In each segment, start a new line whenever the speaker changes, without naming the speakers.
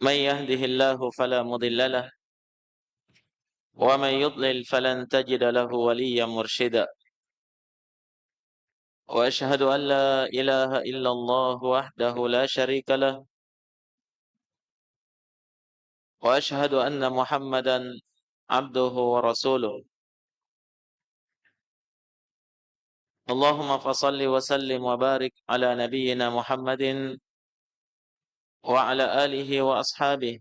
من يهده الله فلا مضل له ومن يضلل فلن تجد له وليا مرشدا وأشهد أن لا إله إلا الله وحده لا شريك له وأشهد أن محمدا عبده ورسوله اللهم فصل وسلم وبارك على نبينا محمد وعلى آله وأصحابه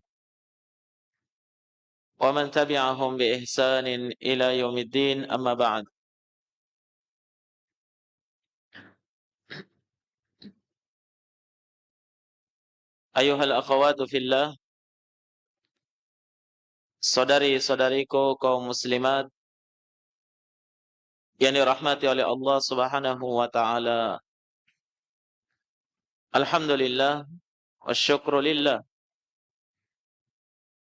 ومن تبعهم بإحسان إلى يوم الدين أما بعد. Ayuhal akhawatu fillah, saudari-saudariku kaum muslimat yang dirahmati oleh Allah Subhanahu wa taala. Alhamdulillah wasyukru lillah.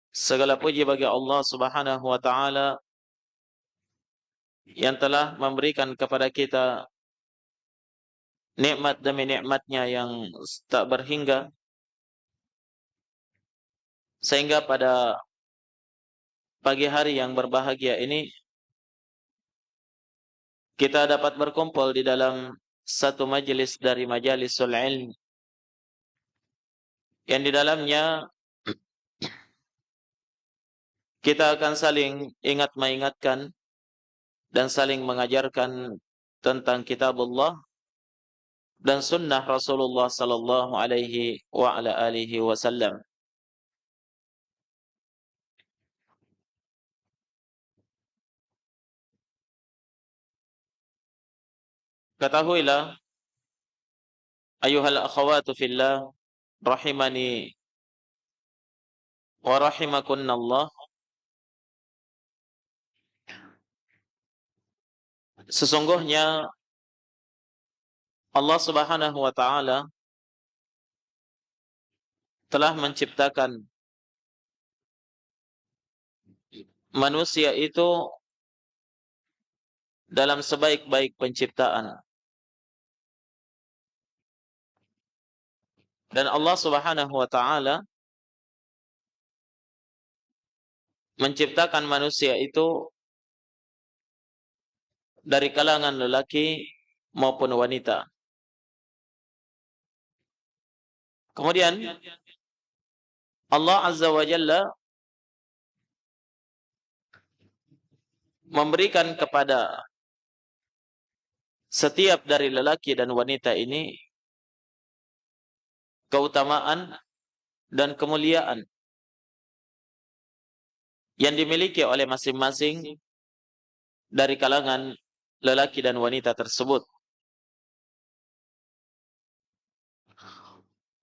Segala puji bagi Allah Subhanahu wa taala yang telah memberikan kepada kita nikmat demi nikmatnya yang tak berhingga, sehingga pada pagi hari yang berbahagia ini kita dapat berkumpul di dalam satu majelis dari majalisul ilm yang di dalamnya kita akan saling ingat mengingatkan dan saling mengajarkan tentang kitabullah dan sunnah Rasulullah sallallahu alaihi wa ala alihi wasallam. Ketahuilah ayuhal akhawatu fillah rahimani wa rahimakunallah, sesungguhnya Allah Subhanahu wa taala telah menciptakan manusia itu dalam sebaik-baik penciptaan. Dan Allah Subhanahu wa taala menciptakan manusia itu dari kalangan lelaki maupun wanita. Kemudian Allah Azza wa Jalla memberikan kepada setiap dari lelaki dan wanita ini keutamaan dan kemuliaan yang dimiliki oleh masing-masing dari kalangan lelaki dan wanita tersebut.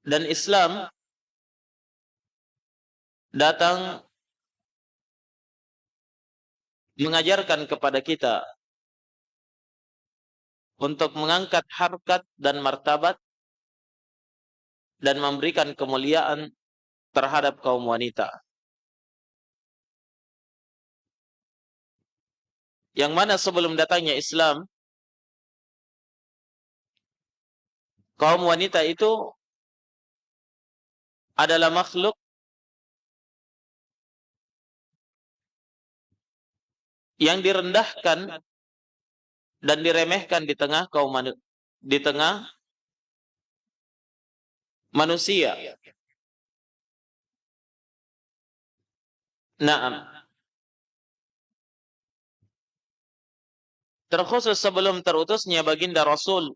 Dan Islam datang mengajarkan kepada kita untuk mengangkat harkat dan martabat dan memberikan kemuliaan terhadap kaum wanita. Yang mana sebelum datangnya Islam, kaum wanita itu adalah makhluk yang direndahkan dan diremehkan di tengah manusia. Naam. Terkhusus sebelum terutusnya baginda Rasul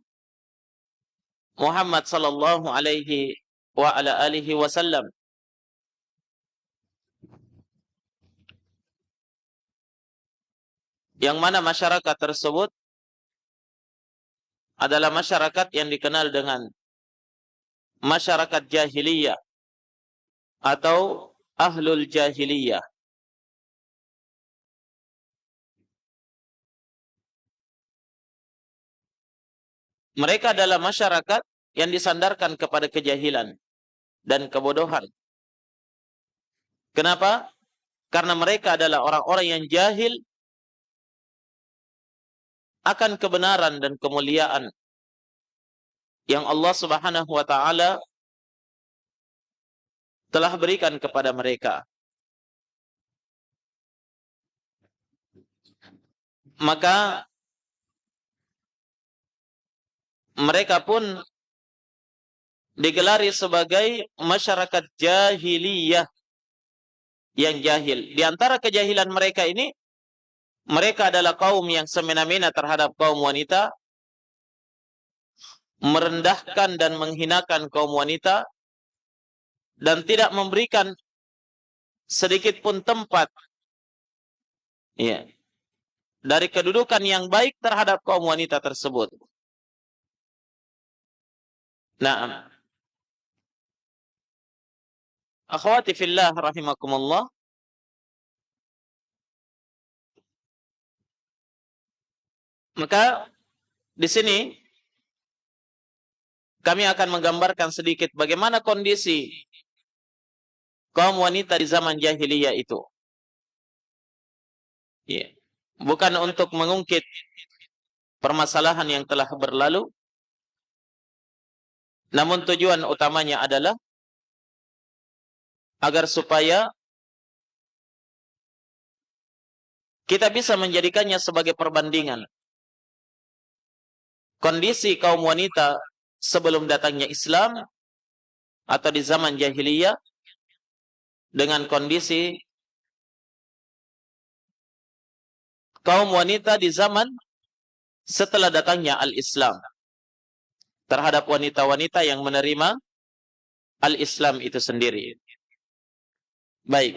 Muhammad sallallahu alaihi wa ala alihi wasallam, yang mana masyarakat tersebut adalah masyarakat yang dikenal dengan masyarakat jahiliyah atau ahlul jahiliyah. Mereka adalah masyarakat yang disandarkan kepada kejahilan dan kebodohan. Kenapa? Karena mereka adalah orang-orang yang jahil akan kebenaran dan kemuliaan yang Allah Subhanahu wa taala telah berikan kepada mereka. Maka mereka pun digelari sebagai masyarakat jahiliyah yang jahil. Di antara kejahilan mereka ini, mereka adalah kaum yang semena-mena terhadap kaum wanita, merendahkan dan menghinakan kaum wanita, dan tidak memberikan sedikit pun tempat dari kedudukan yang baik terhadap kaum wanita tersebut. Nah, akhwati fillah rahimakumullah, maka di sini kami akan menggambarkan sedikit bagaimana kondisi kaum wanita di zaman jahiliyah itu. Bukan untuk mengungkit permasalahan yang telah berlalu, namun tujuan utamanya adalah agar supaya kita bisa menjadikannya sebagai perbandingan kondisi kaum wanita sebelum datangnya Islam atau di zaman jahiliyah dengan kondisi kaum wanita di zaman setelah datangnya Al-Islam terhadap wanita-wanita yang menerima Al-Islam itu sendiri. Baik.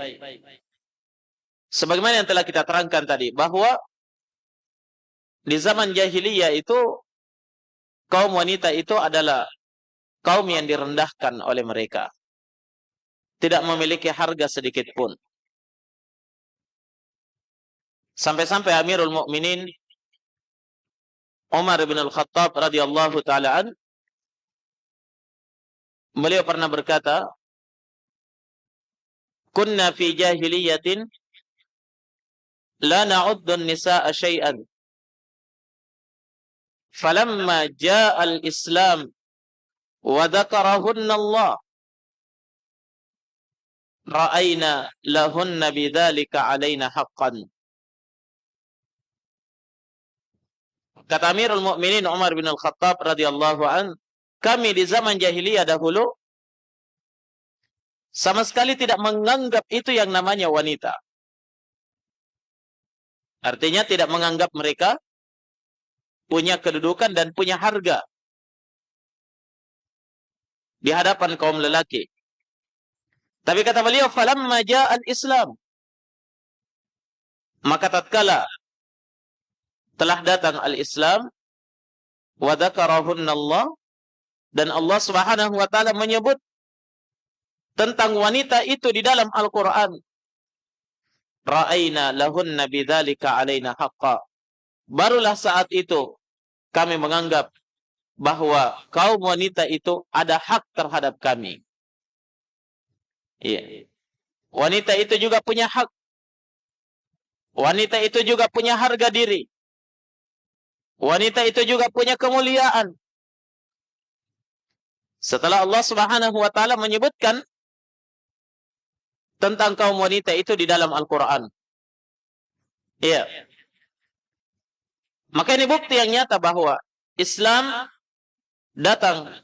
Sebagaimana yang telah kita terangkan tadi, bahwa di zaman jahiliyah itu kaum wanita itu adalah kaum yang direndahkan oleh mereka. Tidak memiliki harga sedikit pun. Sampai-sampai Amirul Mukminin Umar bin Al-Khattab radhiyallahu taala an, beliau pernah berkata, "Kunna fi jahiliyatin la na'uddu an-nisaa syai'an. Falamma jaa al-Islam wa dzakarahunna Allah, ra'ayna lahunna bidzalika 'alaina haqqan." Kata Amirul Mukminin Umar bin Al-Khattab radhiyallahu an, kami di zaman jahiliyah dahulu sama sekali tidak menganggap itu yang namanya wanita. Artinya tidak menganggap mereka punya kedudukan dan punya harga di hadapan kaum lelaki. Tapi kata beliau, falamma ja'al Islam, maka tatkala telah datang al-Islam, wa dzakarahunna Allah, dan Allah Subhanahu wa taala menyebut tentang wanita itu di dalam Al-Qur'an, ra'ayna lahunna bidzalika 'alaina haqqa. Barulah saat itu kami menganggap bahwa kaum wanita itu ada hak terhadap kami. Iya. Wanita itu juga punya hak. Wanita itu juga punya harga diri. Wanita itu juga punya kemuliaan. Setelah Allah Subhanahu wa taala menyebutkan tentang kaum wanita itu di dalam Al-Qur'an. Iya. Maka ini bukti yang nyata bahwa Islam datang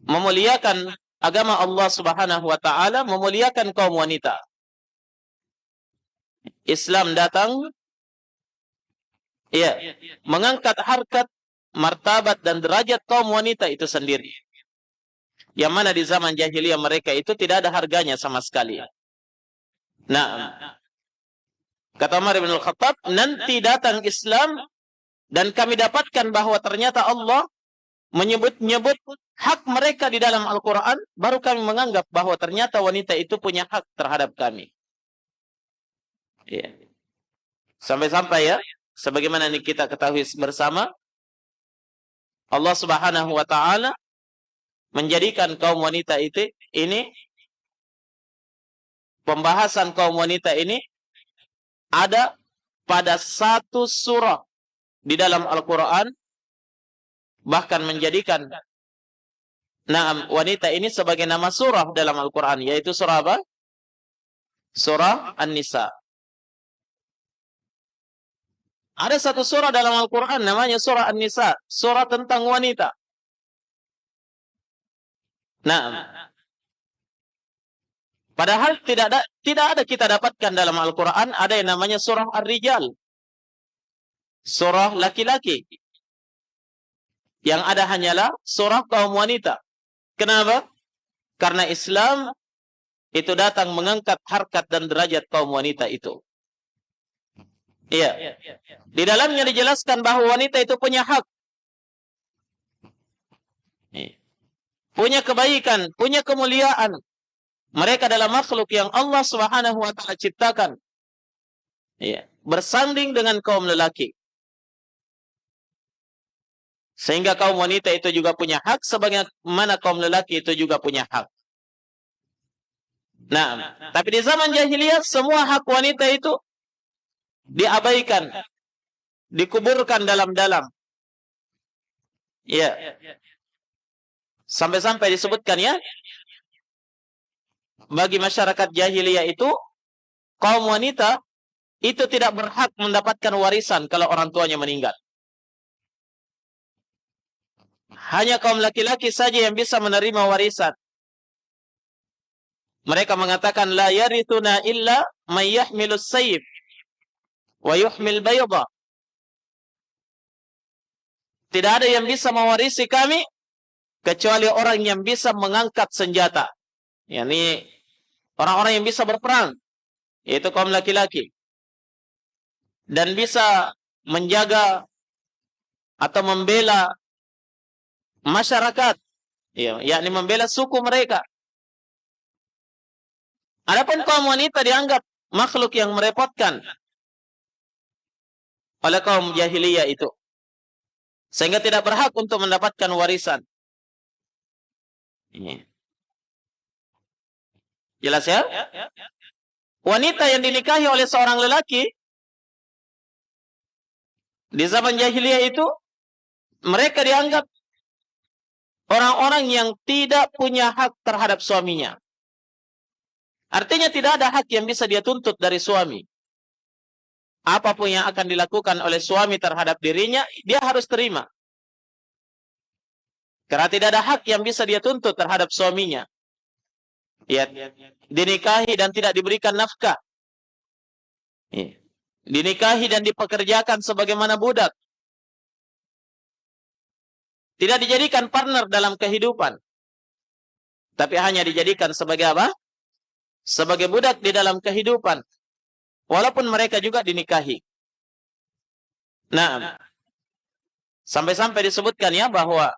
memuliakan agama Allah Subhanahu wa taala, memuliakan kaum wanita. Islam datang mengangkat harkat, martabat dan derajat kaum wanita itu sendiri. Yang mana di zaman jahiliyah mereka itu tidak ada harganya sama sekali. Nah, kata Umar bin Al-Khattab, nanti datang Islam dan kami dapatkan bahwa ternyata Allah menyebut-nyebut hak mereka di dalam Al-Quran, baru kami menganggap bahwa ternyata wanita itu punya hak terhadap kami. Sampai-sampai sebagaimana ini kita ketahui bersama, Allah Subhanahu wa taala menjadikan kaum wanita ini pembahasan kaum wanita ini ada pada satu surah di dalam Al-Quran, bahkan menjadikan Nah, wanita ini sebagai nama surah dalam Al-Quran, yaitu surah apa? Surah An-Nisa. Ada satu surah dalam Al-Quran namanya surah An-Nisa, surah tentang wanita. Nah, padahal tidak ada kita dapatkan dalam Al-Quran ada yang namanya surah Ar-Rijal, surah laki-laki. Yang ada hanyalah surah kaum wanita. Kenapa? Karena Islam itu datang mengangkat harkat dan derajat kaum wanita itu. Iya. Di dalamnya dijelaskan bahwa wanita itu punya hak. Punya kebaikan, punya kemuliaan. Mereka adalah makhluk yang Allah Subhanahu wa taala ciptakan. Iya, bersanding dengan kaum lelaki. Sehingga kaum wanita itu juga punya hak sebagaimana kaum lelaki itu juga punya hak. Nah, tapi di zaman jahiliyah semua hak wanita itu diabaikan, dikuburkan dalam-dalam. Ya. Sampai-sampai disebutkan ya, bagi masyarakat jahiliyah itu kaum wanita itu tidak berhak mendapatkan warisan kalau orang tuanya meninggal. Hanya kaum laki-laki saja yang bisa menerima warisan. Mereka mengatakan la yarithuna illa may yahmilus sayf wa yuhmil bayda. Tidak ada yang bisa mewarisi kami kecuali orang yang bisa mengangkat senjata. Yani orang-orang yang bisa berperang, yaitu kaum laki-laki. Dan bisa menjaga atau membela masyarakat, ya, yakni membela suku mereka. Adapun kaum wanita dianggap makhluk yang merepotkan oleh kaum jahiliyah itu, sehingga tidak berhak untuk mendapatkan warisan. Ini jelas ya? Wanita yang dinikahi oleh seorang lelaki di zaman jahiliyah itu, mereka dianggap orang-orang yang tidak punya hak terhadap suaminya. Artinya tidak ada hak yang bisa dia tuntut dari suami. Apapun yang akan dilakukan oleh suami terhadap dirinya, dia harus terima. Karena tidak ada hak yang bisa dia tuntut terhadap suaminya. Ya, dinikahi dan tidak diberikan nafkah. Ya. Dinikahi dan dipekerjakan sebagaimana budak. Tidak dijadikan partner dalam kehidupan. Tapi hanya dijadikan sebagai apa? Sebagai budak di dalam kehidupan. Walaupun mereka juga dinikahi. Nah, sampai-sampai disebutkan ya bahwa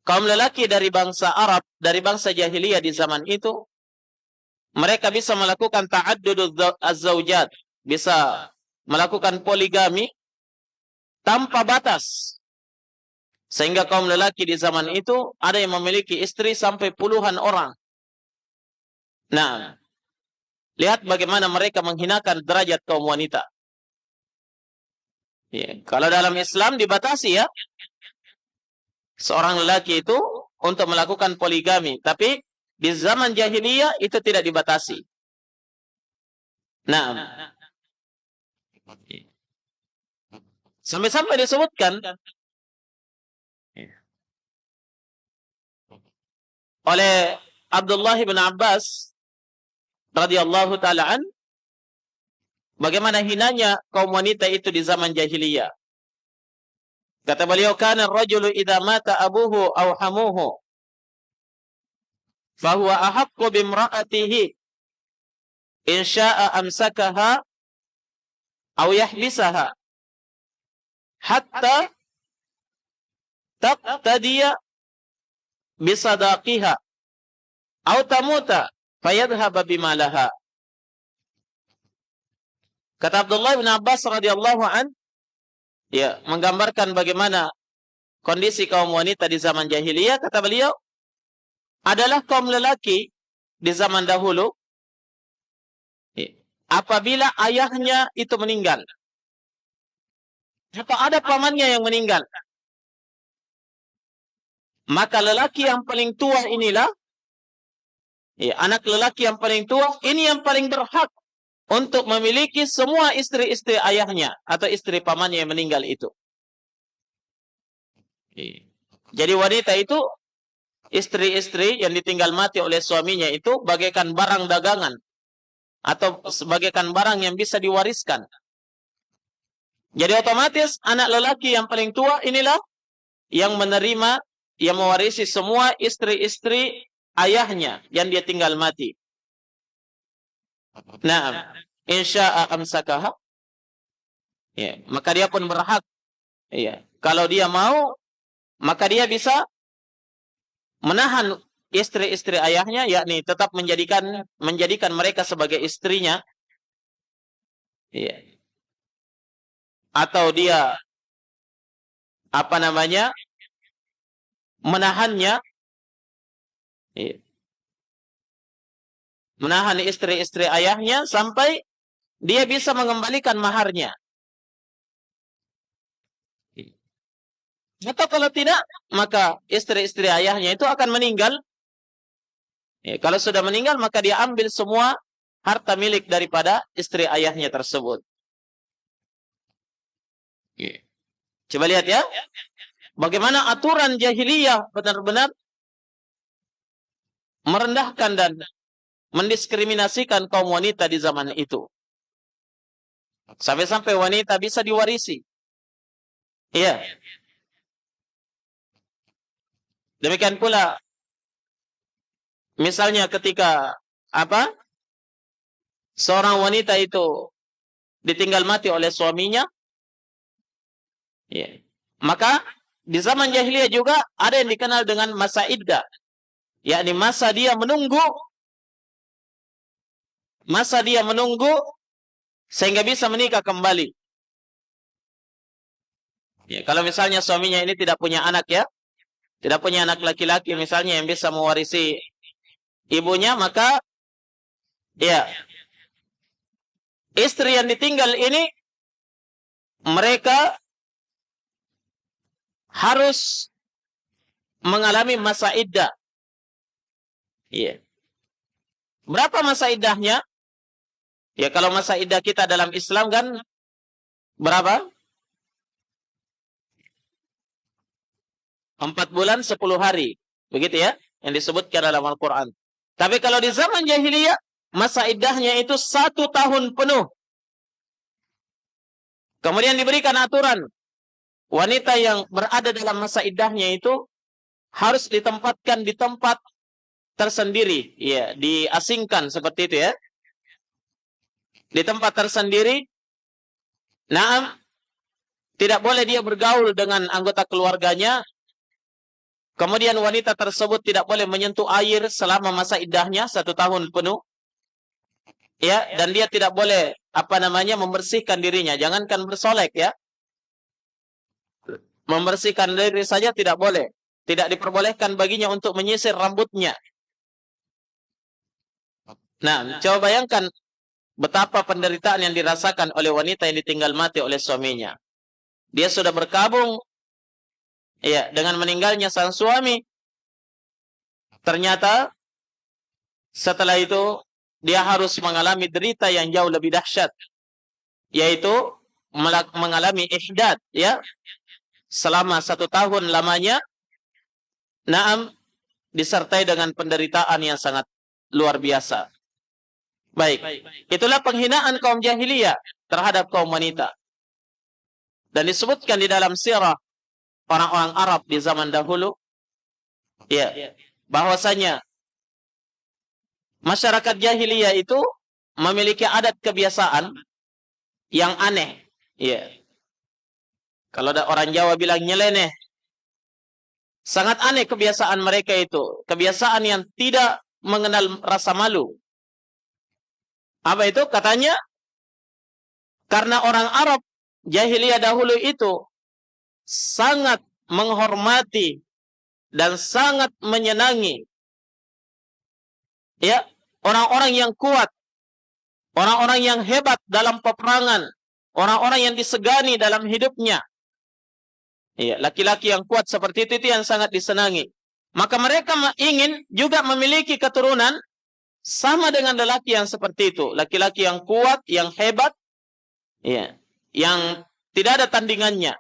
kaum lelaki dari bangsa Arab, dari bangsa jahiliyah di zaman itu, mereka bisa melakukan ta'addud az-zawjat, bisa melakukan poligami tanpa batas. Sehingga kaum lelaki di zaman itu ada yang memiliki istri sampai puluhan orang. Nah, lihat bagaimana mereka menghinakan derajat kaum wanita. Ya, kalau dalam Islam dibatasi ya, seorang lelaki itu untuk melakukan poligami, tapi di zaman jahiliyah itu tidak dibatasi. Nah, sampai-sampai disebutkan oleh Abdullah bin Abbas radhiyallahu taala an, bagaimana hinanya kaum wanita itu di zaman jahiliyah. Kata beliau, kana ar-rajulu idza mata abuhu aw hamuhu fa huwa ahaqqu bimra'atihi in syaa'a amsakaha aw yahbisaha hatta taqtadiya bisadaqiha aw tamuta fayadhhaba bimalaha. Kata Abdullah bin Abbas radhiyallahu an, ya, menggambarkan bagaimana kondisi kaum wanita di zaman jahiliyah, kata beliau, adalah kaum lelaki di zaman dahulu, ya, apabila ayahnya itu meninggal, atau ada pamannya yang meninggal, maka lelaki yang paling tua inilah, ya, anak lelaki yang paling tua ini yang paling berhak untuk memiliki semua istri-istri ayahnya atau istri pamannya yang meninggal itu. Jadi wanita itu, istri-istri yang ditinggal mati oleh suaminya itu bagaikan barang dagangan atau sebagaikan barang yang bisa diwariskan. Jadi otomatis anak lelaki yang paling tua inilah yang menerima, yang mewarisi semua istri-istri ayahnya yang dia tinggal mati. Nah, insya'a amsakaha. Ya, maka dia pun berhak. Ya, kalau dia mau, maka dia bisa menahan istri-istri ayahnya, yakni tetap menjadikan mereka sebagai istrinya. Ya. Atau dia menahannya, ya, menahan istri-istri ayahnya sampai dia bisa mengembalikan maharnya. Atau kalau tidak, maka istri-istri ayahnya itu akan meninggal. Ya, kalau sudah meninggal, maka dia ambil semua harta milik daripada istri ayahnya tersebut. Ya. Coba lihat ya, bagaimana aturan jahiliyah benar-benar merendahkan dan mendiskriminasikan kaum wanita di zaman itu. Sampai-sampai wanita bisa diwarisi. Iya. Demikian pula misalnya ketika seorang wanita itu ditinggal mati oleh suaminya, ya, maka di zaman jahiliyah juga ada yang dikenal dengan masa iddah, yakni masa dia menunggu sehingga bisa menikah kembali. Ya, kalau misalnya suaminya ini tidak punya anak ya, tidak punya anak laki-laki misalnya yang bisa mewarisi ibunya, maka ya, istri yang ditinggal ini mereka harus mengalami masa iddah. Iya. Berapa masa iddahnya? Ya, kalau masa iddah kita dalam Islam kan berapa? 4 bulan 10 hari. Begitu ya, yang disebutkan dalam Al-Quran. Tapi kalau di zaman jahiliyah, masa iddahnya itu 1 tahun penuh. Kemudian diberikan aturan, wanita yang berada dalam masa iddahnya itu harus ditempatkan di tempat tersendiri. Ya, diasingkan seperti itu ya. Di tempat tersendiri. Naam, tidak boleh dia bergaul dengan anggota keluarganya. Kemudian wanita tersebut tidak boleh menyentuh air selama masa iddahnya 1 tahun penuh. Ya, dan dia tidak boleh membersihkan dirinya, jangankan bersolek ya. Membersihkan diri saja tidak boleh. Tidak diperbolehkan baginya untuk menyisir rambutnya. Nah, coba bayangkan betapa penderitaan yang dirasakan oleh wanita yang ditinggal mati oleh suaminya. Dia sudah berkabung ya dengan meninggalnya sang suami. Ternyata setelah itu dia harus mengalami derita yang jauh lebih dahsyat, yaitu mengalami ihdad ya. Selama 1 tahun lamanya, naam, disertai dengan penderitaan yang sangat luar biasa. Baik, itulah penghinaan kaum jahiliyah terhadap kaum wanita. Dan disebutkan di dalam sirah orang-orang Arab di zaman dahulu, ya, bahwasanya masyarakat jahiliyah itu memiliki adat kebiasaan yang aneh. Ya. Kalau ada orang Jawa bilang nyeleneh. Sangat aneh kebiasaan mereka itu. Kebiasaan yang tidak mengenal rasa malu. Apa itu? Katanya, karena orang Arab jahiliyah dahulu itu sangat menghormati dan sangat menyenangi ya orang-orang yang kuat, orang-orang yang hebat dalam peperangan, orang-orang yang disegani dalam hidupnya. Ya, laki-laki yang kuat seperti itu yang sangat disenangi. maka mereka ingin juga memiliki keturunan sama dengan lelaki yang seperti itu, laki-laki yang kuat, yang hebat, ya, yang tidak ada tandingannya.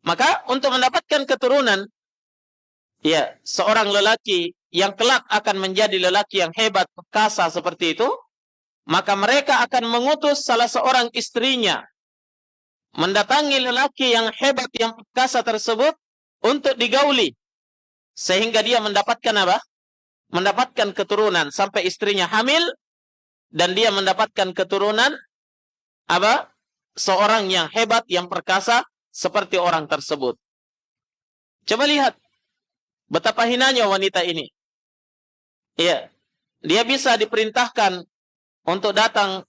Maka untuk mendapatkan keturunan, ya, seorang lelaki yang kelak akan menjadi lelaki yang hebat, perkasa seperti itu, maka mereka akan mengutus salah seorang istrinya mendatangi lelaki yang hebat, yang perkasa tersebut untuk digauli, sehingga dia mendapatkan apa? Mendapatkan keturunan sampai istrinya hamil dan dia mendapatkan keturunan apa? Seorang yang hebat, yang perkasa seperti orang tersebut. Coba lihat betapa hinanya wanita ini. Iya, dia bisa diperintahkan untuk datang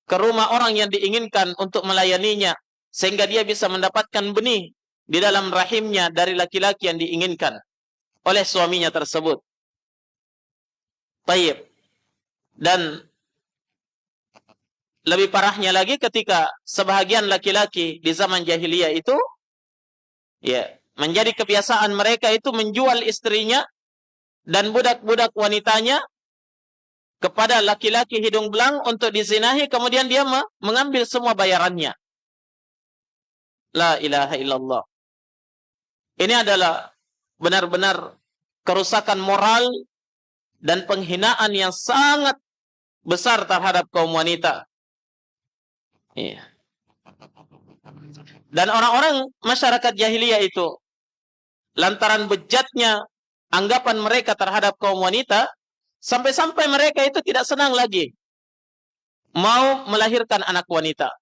ke rumah orang yang diinginkan untuk melayaninya, sehingga dia bisa mendapatkan benih di dalam rahimnya dari laki-laki yang diinginkan oleh suaminya tersebut. Baik. Dan lebih parahnya lagi ketika sebahagian laki-laki di zaman jahiliyah itu, ya, menjadi kebiasaan mereka itu menjual istrinya dan budak-budak wanitanya kepada laki-laki hidung belang untuk dizinahi, kemudian dia mengambil semua bayarannya. La ilaha illallah. Ini adalah benar-benar kerusakan moral dan penghinaan yang sangat besar terhadap kaum wanita. Iya. Dan orang-orang masyarakat jahiliyah itu, lantaran bejatnya anggapan mereka terhadap kaum wanita, sampai-sampai mereka itu tidak senang lagi mau melahirkan anak wanita.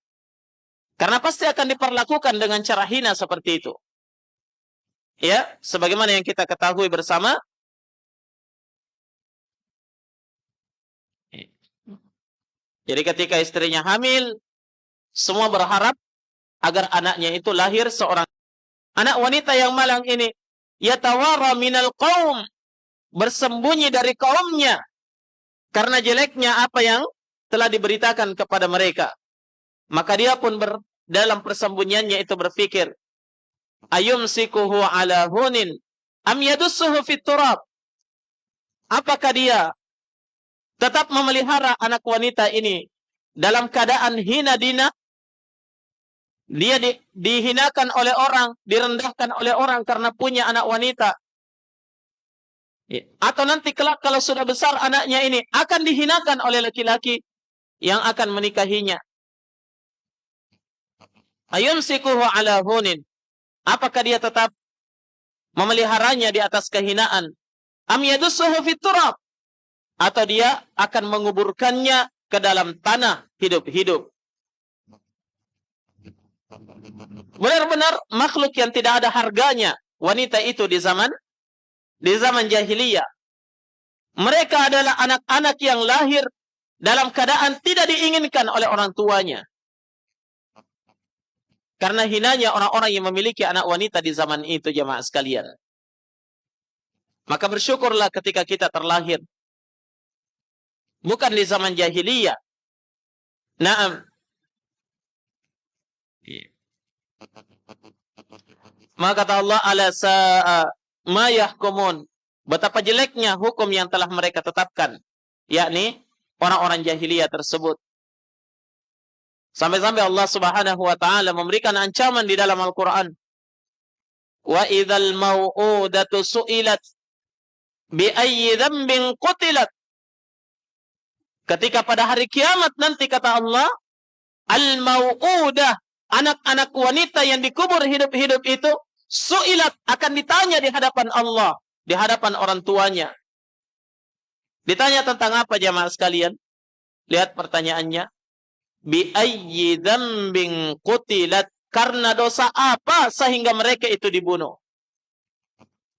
Karena pasti akan diperlakukan dengan cara hina seperti itu. Ya, sebagaimana yang kita ketahui bersama. Jadi ketika istrinya hamil, semua berharap agar anaknya itu lahir seorang anak wanita yang malang ini. Yatawara minal qaum, bersembunyi dari kaumnya karena jeleknya apa yang telah diberitakan kepada mereka. Maka dia pun dalam persembunyiannya itu berpikir, ayumsikuhu ala hunin am yadussuhu fit turab. Apakah dia tetap memelihara anak wanita ini dalam keadaan hina dina? Dia dihinakan oleh orang, direndahkan oleh orang karena punya anak wanita. Atau nanti kelak kalau sudah besar anaknya ini akan dihinakan oleh laki-laki yang akan menikahinya. Ayumsikuhu ala hunin. Apakah dia tetap memeliharanya di atas kehinaan? Am yadussuhu fit turab. Atau dia akan menguburkannya ke dalam tanah hidup-hidup. Benar-benar makhluk yang tidak ada harganya wanita itu di zaman jahiliyah. Mereka adalah anak-anak yang lahir dalam keadaan tidak diinginkan oleh orang tuanya. Karena hinanya orang-orang yang memiliki anak wanita di zaman itu, jemaah sekalian. Maka bersyukurlah ketika kita terlahir bukan di zaman jahiliyah. Naam. Maka kata Allah, ala sa'a ma yahkumun. Betapa jeleknya hukum yang telah mereka tetapkan, yakni orang-orang jahiliyah tersebut. Sampai-sampai Allah Subhanahu wa taala memberikan ancaman di dalam Al-Qur'an. Wa idzal mau'udatu su'ilat bi ayyi dzambin qutilat. Ketika pada hari kiamat nanti kata Allah, al-mau'udah, anak-anak wanita yang dikubur hidup-hidup itu, su'ilat, akan ditanya di hadapan Allah, di hadapan orang tuanya. Ditanya tentang apa, jamaah sekalian? Lihat pertanyaannya. Bi ayyi dzambin qutilat, karena dosa apa sehingga mereka itu dibunuh?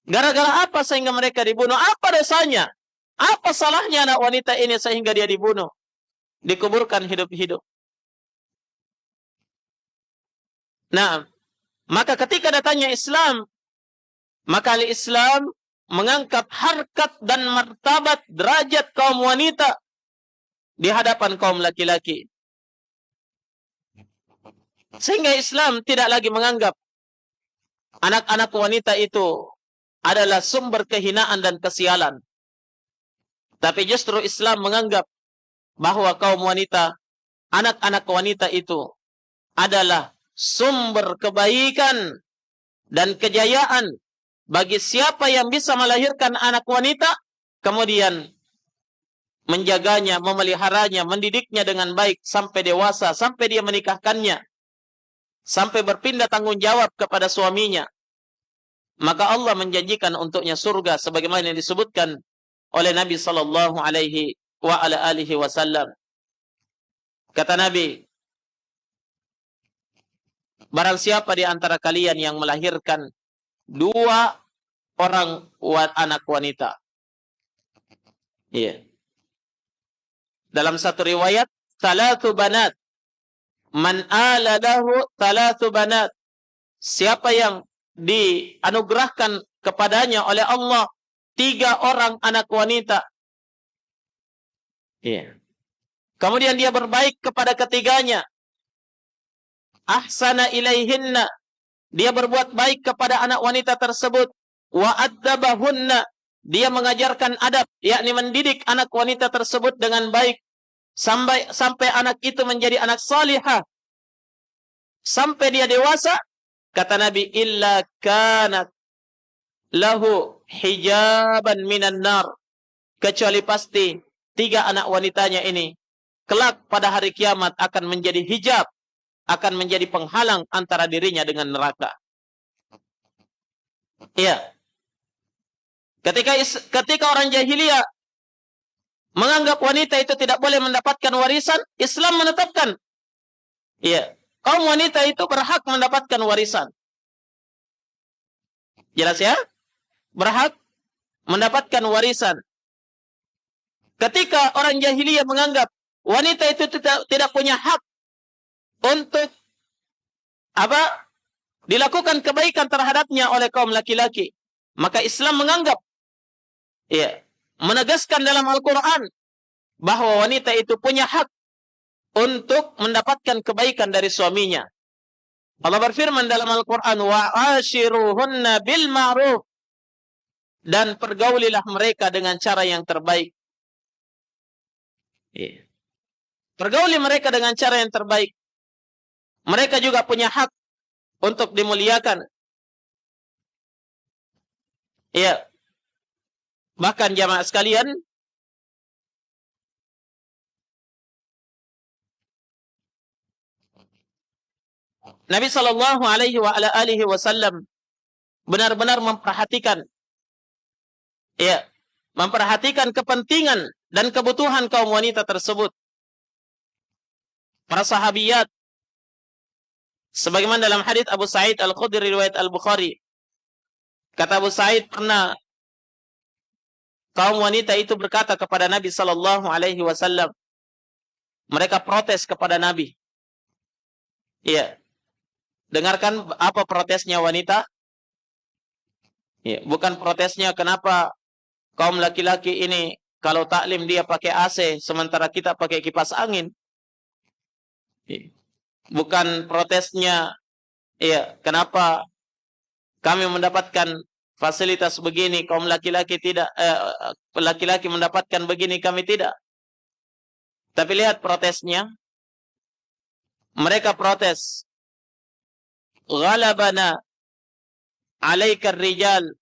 Gara-gara apa sehingga mereka dibunuh? Apa dosanya? Apa salahnya anak wanita ini sehingga dia dibunuh? Dikuburkan hidup-hidup. Nah, maka ketika datangnya Islam, maka Islam mengangkat harkat dan martabat derajat kaum wanita di hadapan kaum laki-laki. Sehingga Islam tidak lagi menganggap anak-anak wanita itu adalah sumber kehinaan dan kesialan. Tapi justru Islam menganggap bahwa kaum wanita, anak-anak wanita itu adalah sumber kebaikan dan kejayaan bagi siapa yang bisa melahirkan anak wanita, kemudian menjaganya, memeliharanya, mendidiknya dengan baik sampai dewasa, sampai dia menikahkannya, sampai berpindah tanggung jawab kepada suaminya. Maka Allah menjanjikan untuknya surga sebagaimana yang disebutkan oleh Nabi sallallahu alaihi wasallam. Kata Nabi, barang siapa di antara kalian yang melahirkan 2 orang anak wanita. Iya. Dalam satu riwayat, 3 banat. Man ala lahu 3 banat. Siapa yang dianugerahkan kepadanya oleh Allah 3 orang anak wanita. Iya. Kemudian dia berbaik kepada ketiganya. Ahsana ilaihinna. Dia berbuat baik kepada anak wanita tersebut. Wa addabahunna. Dia mengajarkan adab, yakni mendidik anak wanita tersebut dengan baik. Sampai anak itu menjadi anak salihah. Sampai dia dewasa. Kata Nabi, illa kanat lahu hijaban minan nar. Kecuali pasti 3 anak wanitanya ini kelak pada hari kiamat akan menjadi hijab, akan menjadi penghalang antara dirinya dengan neraka. Iya. Ketika orang jahiliyah menganggap wanita itu tidak boleh mendapatkan warisan, Islam menetapkan, iya, kaum wanita itu berhak mendapatkan warisan. Jelas ya? Berhak mendapatkan warisan. Ketika orang jahiliyah menganggap wanita itu tidak punya hak untuk dilakukan kebaikan terhadapnya oleh kaum laki-laki, maka Islam menganggap, ya, menegaskan dalam Al-Quran bahwa wanita itu punya hak untuk mendapatkan kebaikan dari suaminya. Allah berfirman dalam Al-Quran, wa'ashiruhunna bil ma'ruf, dan pergaulilah mereka dengan cara yang terbaik. Ya. Pergauli mereka dengan cara yang terbaik. Mereka juga punya hak untuk dimuliakan. Ya. Bahkan jamaah sekalian, Nabi sallallahu alaihi wasallam benar-benar memperhatikan, ya, memperhatikan kepentingan dan kebutuhan kaum wanita tersebut. Para sahabiyat, sebagaimana dalam hadits Abu Sa'id Al-Khudri riwayat Al-Bukhari, kata Abu Sa'id, pernah kaum wanita itu berkata kepada Nabi sallallahu alaihi wasallam, mereka protes kepada Nabi. Iya. Dengarkan apa protesnya wanita? Ya, bukan protesnya kenapa kaum laki-laki ini kalau taklim dia pakai AC sementara kita pakai kipas angin. Ya. Bukan protesnya, ya, kenapa kami mendapatkan fasilitas begini, kaum laki-laki tidak, laki-laki mendapatkan begini, kami tidak. Tapi lihat protesnya. Mereka protes, ghalabana alaikar rijal.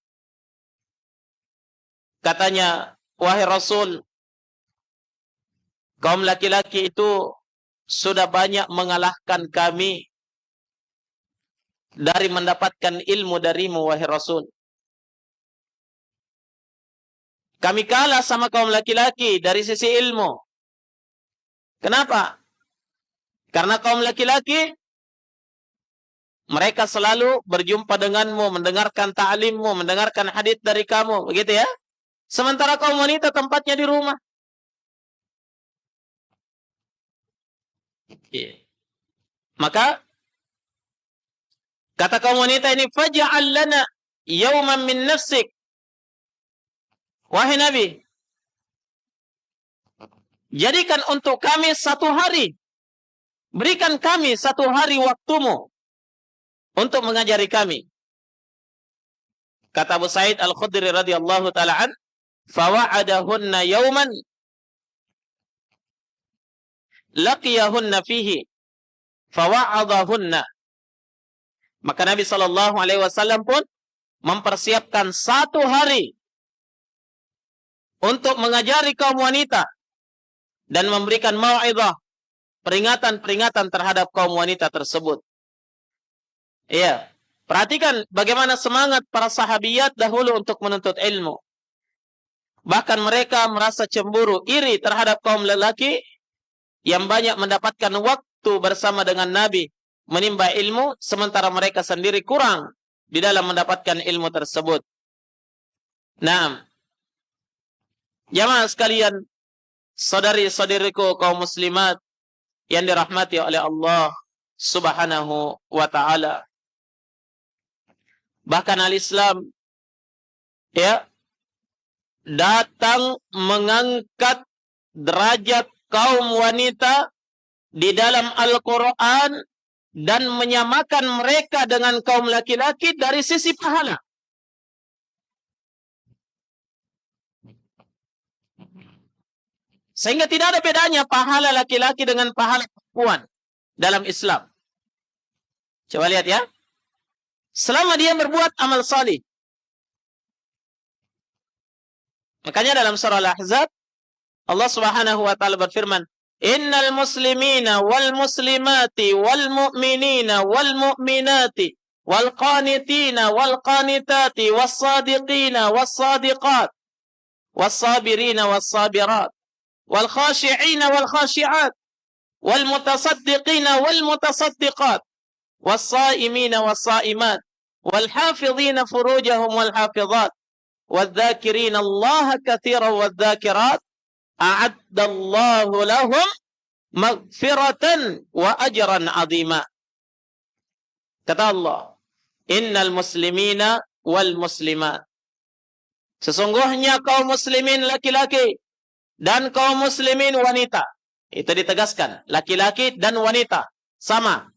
Katanya, wahai Rasul, kaum laki-laki itu sudah banyak mengalahkan kami dari mendapatkan ilmu darimu, wahai Rasul. Kami kalah sama kaum laki-laki dari sisi ilmu. Kenapa? Karena kaum laki-laki, mereka selalu berjumpa denganmu, mendengarkan ta'limmu, mendengarkan hadits dari kamu, begitu ya? Sementara kaum wanita tempatnya di rumah. Maka kata kaum wanita ini, faj'al lana yawman min nafsik. Wahai Nabi, jadikan untuk kami 1 hari. Berikan kami 1 hari waktumu untuk mengajari kami. Kata Abu Sa'id Al-Khudri radhiyallahu taala an, "Fawa'adahunna yawman laqiyahunna fihi, fawa'adahunna." Maka Nabi sallallahu alaihi wasallam pun mempersiapkan satu hari untuk mengajari kaum wanita dan memberikan mau'izah, peringatan-peringatan terhadap kaum wanita tersebut. Iya, perhatikan bagaimana semangat para sahabiyat dahulu untuk menuntut ilmu. Bahkan mereka merasa cemburu, iri terhadap kaum lelaki yang banyak mendapatkan waktu bersama dengan Nabi menimba ilmu, sementara mereka sendiri kurang di dalam mendapatkan ilmu tersebut. Nah, jamaah sekalian, saudari-saudariku kaum muslimat yang dirahmati oleh Allah Subhanahu wa taala. Bahkan al-Islam ya datang mengangkat derajat kaum wanita di dalam Al-Qur'an dan menyamakan mereka dengan kaum laki-laki dari sisi pahala. Sehingga tidak ada bedanya pahala laki-laki dengan pahala perempuan dalam Islam. Coba lihat ya. Selama dia berbuat amal salih. Makanya dalam surah Al-Ahzab Allah Subhanahu wa taala berfirman, "Innal muslimina wal muslimati wal mu'minina wal mu'minati wal qanitina wal qanitati was sadiqina was sadiqat was sabirina was sabirat wal khashi'ina wal khashi'at wal mutasaddiqina wal mutasaddiqat was saimina was saimat wal hafizina furujahum wal hafizat والذاكرين الله كثيرا والذاكرات أعد الله لهم مغفرة وأجرا عظيما. Kata Allah, innal muslimina wal muslimat. Sesungguhnya kaum muslimin laki-laki dan kaum muslimin wanita. Itu ditegaskan, laki-laki dan wanita sama.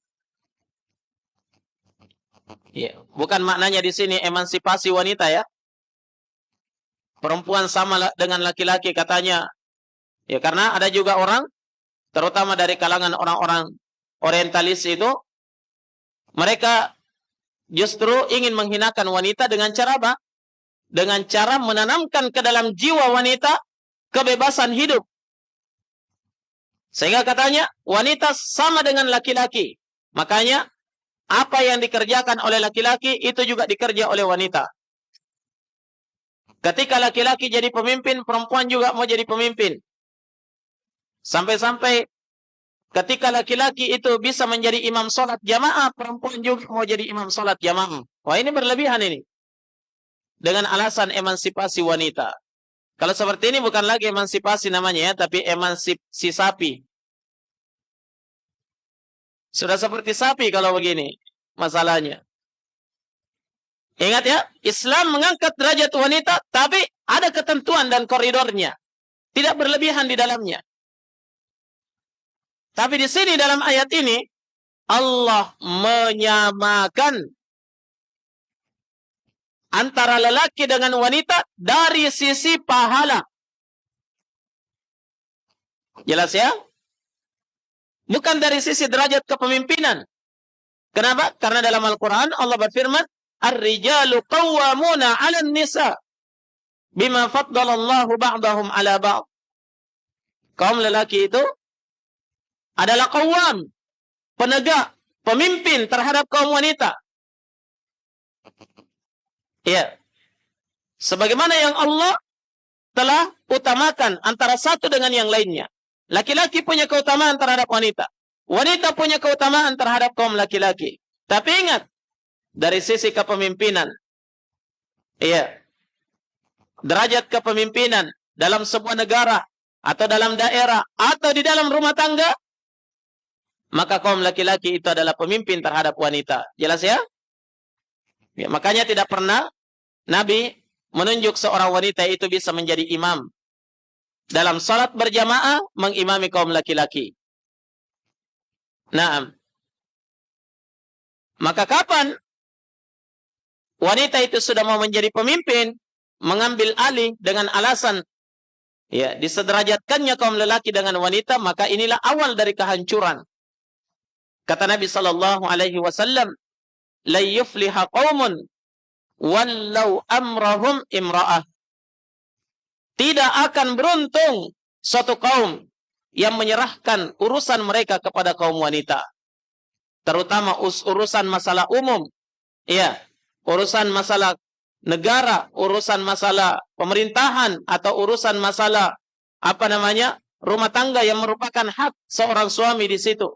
Ya, bukan maknanya di sini emansipasi wanita ya. Perempuan sama dengan laki-laki katanya. Ya, karena ada juga orang, terutama dari kalangan orang-orang orientalis itu, mereka justru ingin menghinakan wanita dengan cara apa? Dengan cara menanamkan ke dalam jiwa wanita kebebasan hidup. Sehingga katanya, wanita sama dengan laki-laki. Makanya, apa yang dikerjakan oleh laki-laki, itu juga dikerja oleh wanita. Ketika laki-laki jadi pemimpin, perempuan juga mau jadi pemimpin. Sampai-sampai ketika laki-laki itu bisa menjadi imam sholat jamaah, perempuan juga mau jadi imam sholat jamaah. Wah, ini berlebihan ini. Dengan alasan emansipasi wanita. Kalau seperti ini bukan lagi emansipasi namanya ya, tapi emansipasi sapi. Sudah seperti sapi kalau begini masalahnya. Ingat ya, Islam mengangkat derajat wanita, tapi ada ketentuan dan koridornya. Tidak berlebihan di dalamnya. Tapi di sini dalam ayat ini, Allah menyamakan antara lelaki dengan wanita dari sisi pahala. Jelas ya? Bukan dari sisi derajat kepemimpinan. Kenapa? Karena dalam Al-Quran Allah berfirman, Ar-rijalu qawwamuna 'alan nisa bima faddalallahu ba'dahum 'ala ba'd. Kaum lelaki itu adalah qawwam, penegak, pemimpin terhadap kaum wanita. Ya. Sebagaimana yang Allah telah utamakan antara satu dengan yang lainnya. Laki-laki punya keutamaan terhadap wanita. Wanita punya keutamaan terhadap kaum laki-laki. Tapi ingat, dari sisi kepemimpinan, iya, derajat kepemimpinan dalam sebuah negara, atau dalam daerah, atau di dalam rumah tangga, maka kaum laki-laki itu adalah pemimpin terhadap wanita. Jelas ya? Ya, makanya tidak pernah Nabi menunjuk seorang wanita itu bisa menjadi imam. Dalam salat berjamaah, mengimami kaum laki-laki. Nah, maka kapan wanita itu sudah mau menjadi pemimpin, mengambil alih dengan alasan ya disederajatkannya kaum lelaki dengan wanita, maka inilah awal dari kehancuran. Kata Nabi sallallahu alaihi wasallam, "La yufliha qaumun wallau amrahum imra'ah." Tidak akan beruntung suatu kaum yang menyerahkan urusan mereka kepada kaum wanita, terutama urusan masalah umum, ya, urusan masalah negara, urusan masalah pemerintahan, atau urusan masalah rumah tangga yang merupakan hak seorang suami di situ.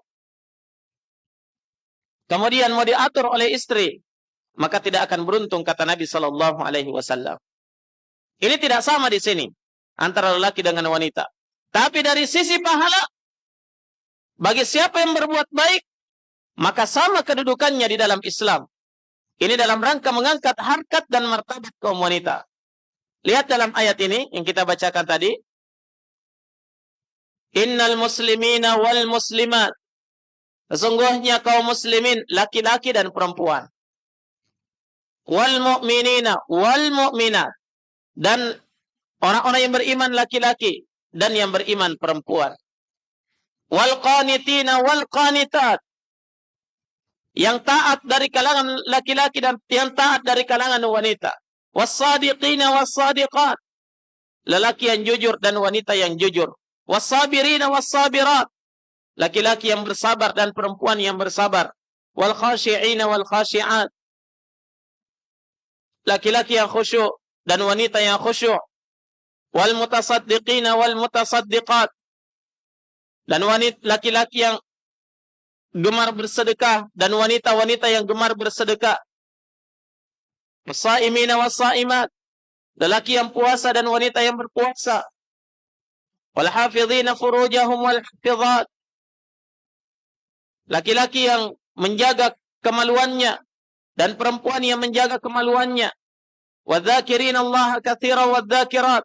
Kemudian mau diatur oleh istri, maka tidak akan beruntung, kata Nabi Shallallahu Alaihi Wasallam. Ini tidak sama di sini antara lelaki dengan wanita. Tapi dari sisi pahala, bagi siapa yang berbuat baik, maka sama kedudukannya di dalam Islam. Ini dalam rangka mengangkat harkat dan martabat kaum wanita. Lihat dalam ayat ini yang kita bacakan tadi. Innal muslimina wal muslimat. Sesungguhnya kaum muslimin, laki-laki dan perempuan. Wal mu'minina wal mu'minat. Dan orang-orang yang beriman laki-laki dan yang beriman perempuan. Wal qanitina wal qanitat. Yang taat dari kalangan laki-laki dan yang taat dari kalangan wanita. Was-sadiqina was-sadiqat. Lelaki yang jujur dan wanita yang jujur. Was-sabirina was-sabirat. Laki-laki yang bersabar dan perempuan yang bersabar. Wal khashi'ina wal khashi'at. Laki-laki yang khusyuk dan wanita yang khusyuk. Wal mutasaddiqina wal mutasaddiqat. Dan laki-laki yang gemar bersedekah dan wanita-wanita yang gemar bersedekah. Wasaimina wasaimat. Lelaki yang puasa dan wanita yang berpuasa. Wal hafizina furujahum wal hafizat. Laki-laki yang menjaga kemaluannya dan perempuan yang menjaga kemaluannya. Wadzakirina Allah katsiran wadzakirat.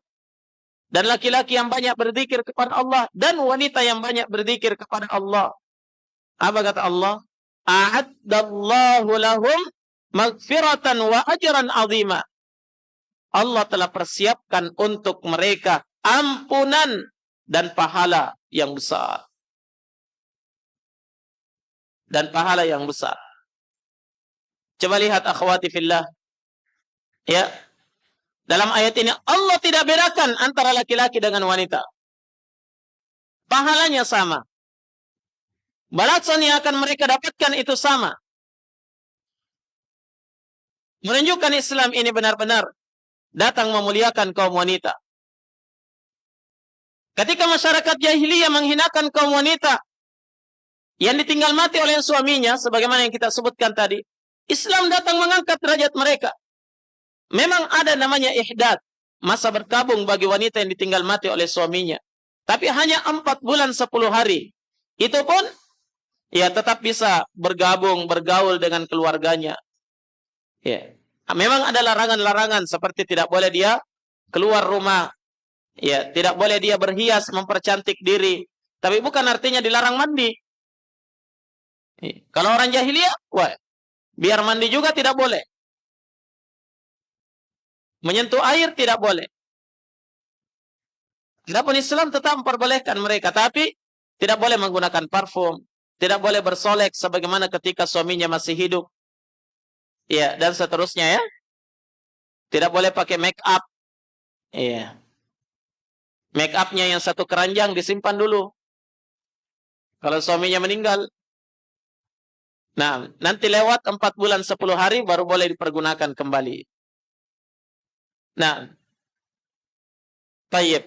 Dan laki-laki yang banyak berzikir kepada Allah dan wanita yang banyak berzikir kepada Allah. Apa kata Allah? A'addallahu lahum maghfiratan wa ajran 'azima. Allah telah persiapkan untuk mereka ampunan dan pahala yang besar. Dan pahala yang besar. Coba lihat akhwati fillah. Ya. Dalam ayat ini Allah tidak bedakan antara laki-laki dengan wanita. Pahalanya sama. Balasan yang akan mereka dapatkan itu sama. Menunjukkan Islam ini benar-benar datang memuliakan kaum wanita. Ketika masyarakat jahiliyah menghinakan kaum wanita yang ditinggal mati oleh suaminya, sebagaimana yang kita sebutkan tadi, Islam datang mengangkat derajat mereka. Memang ada namanya ihdad, masa berkabung bagi wanita yang ditinggal mati oleh suaminya. Tapi hanya 4 bulan 10 hari. Itu pun ya tetap bisa bergabung, bergaul dengan keluarganya. Ya. Memang ada larangan-larangan seperti tidak boleh dia keluar rumah. Ya, tidak boleh dia berhias, mempercantik diri. Tapi bukan artinya dilarang mandi. Ya. Kalau orang jahiliyah, wah, biar mandi juga tidak boleh. Menyentuh air tidak boleh. Adapun Islam tetap memperbolehkan mereka, tapi tidak boleh menggunakan parfum, tidak boleh bersolek sebagaimana ketika suaminya masih hidup. Ya, dan seterusnya ya. Tidak boleh pakai make up. Iya. Make upnya yang satu keranjang disimpan dulu. Kalau suaminya meninggal. Nah, nanti lewat 4 bulan 10 hari baru boleh dipergunakan kembali. Nah, tayyib.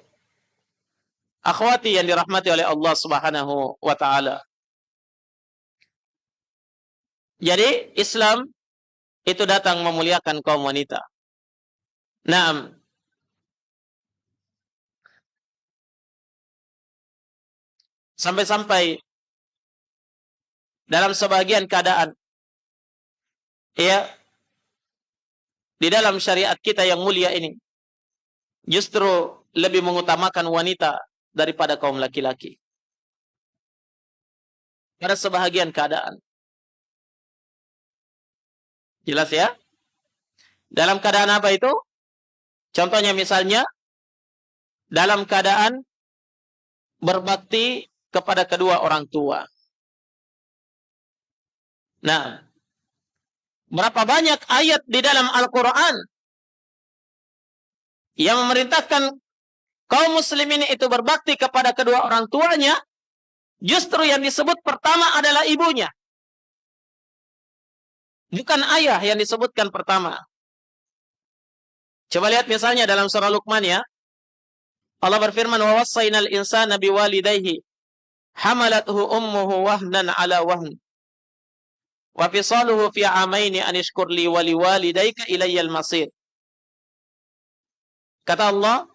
Akhwati yang dirahmati oleh Allah Subhanahu wa taala. Jadi Islam itu datang memuliakan kaum wanita. Naam. Sampai-sampai dalam sebagian keadaan ya di dalam syariat kita yang mulia ini justru lebih mengutamakan wanita daripada kaum laki-laki. Pada sebahagian keadaan. Jelas ya? Dalam keadaan apa itu? Contohnya misalnya, dalam keadaan berbakti kepada kedua orang tua. Nah, berapa banyak ayat di dalam Al-Quran yang memerintahkan kaum muslimin itu berbakti kepada kedua orang tuanya, justru yang disebut pertama adalah ibunya. Bukan ayah yang disebutkan pertama. Coba lihat misalnya dalam surah Luqman ya. Allah berfirman, "Wa wassaynal insana biwalidayhi hamalathu ummuhu wahnan ala wahn wa fisaluhu fi amaini an ishkur li wa liwalidayka ilayyal masir." Kata Allah,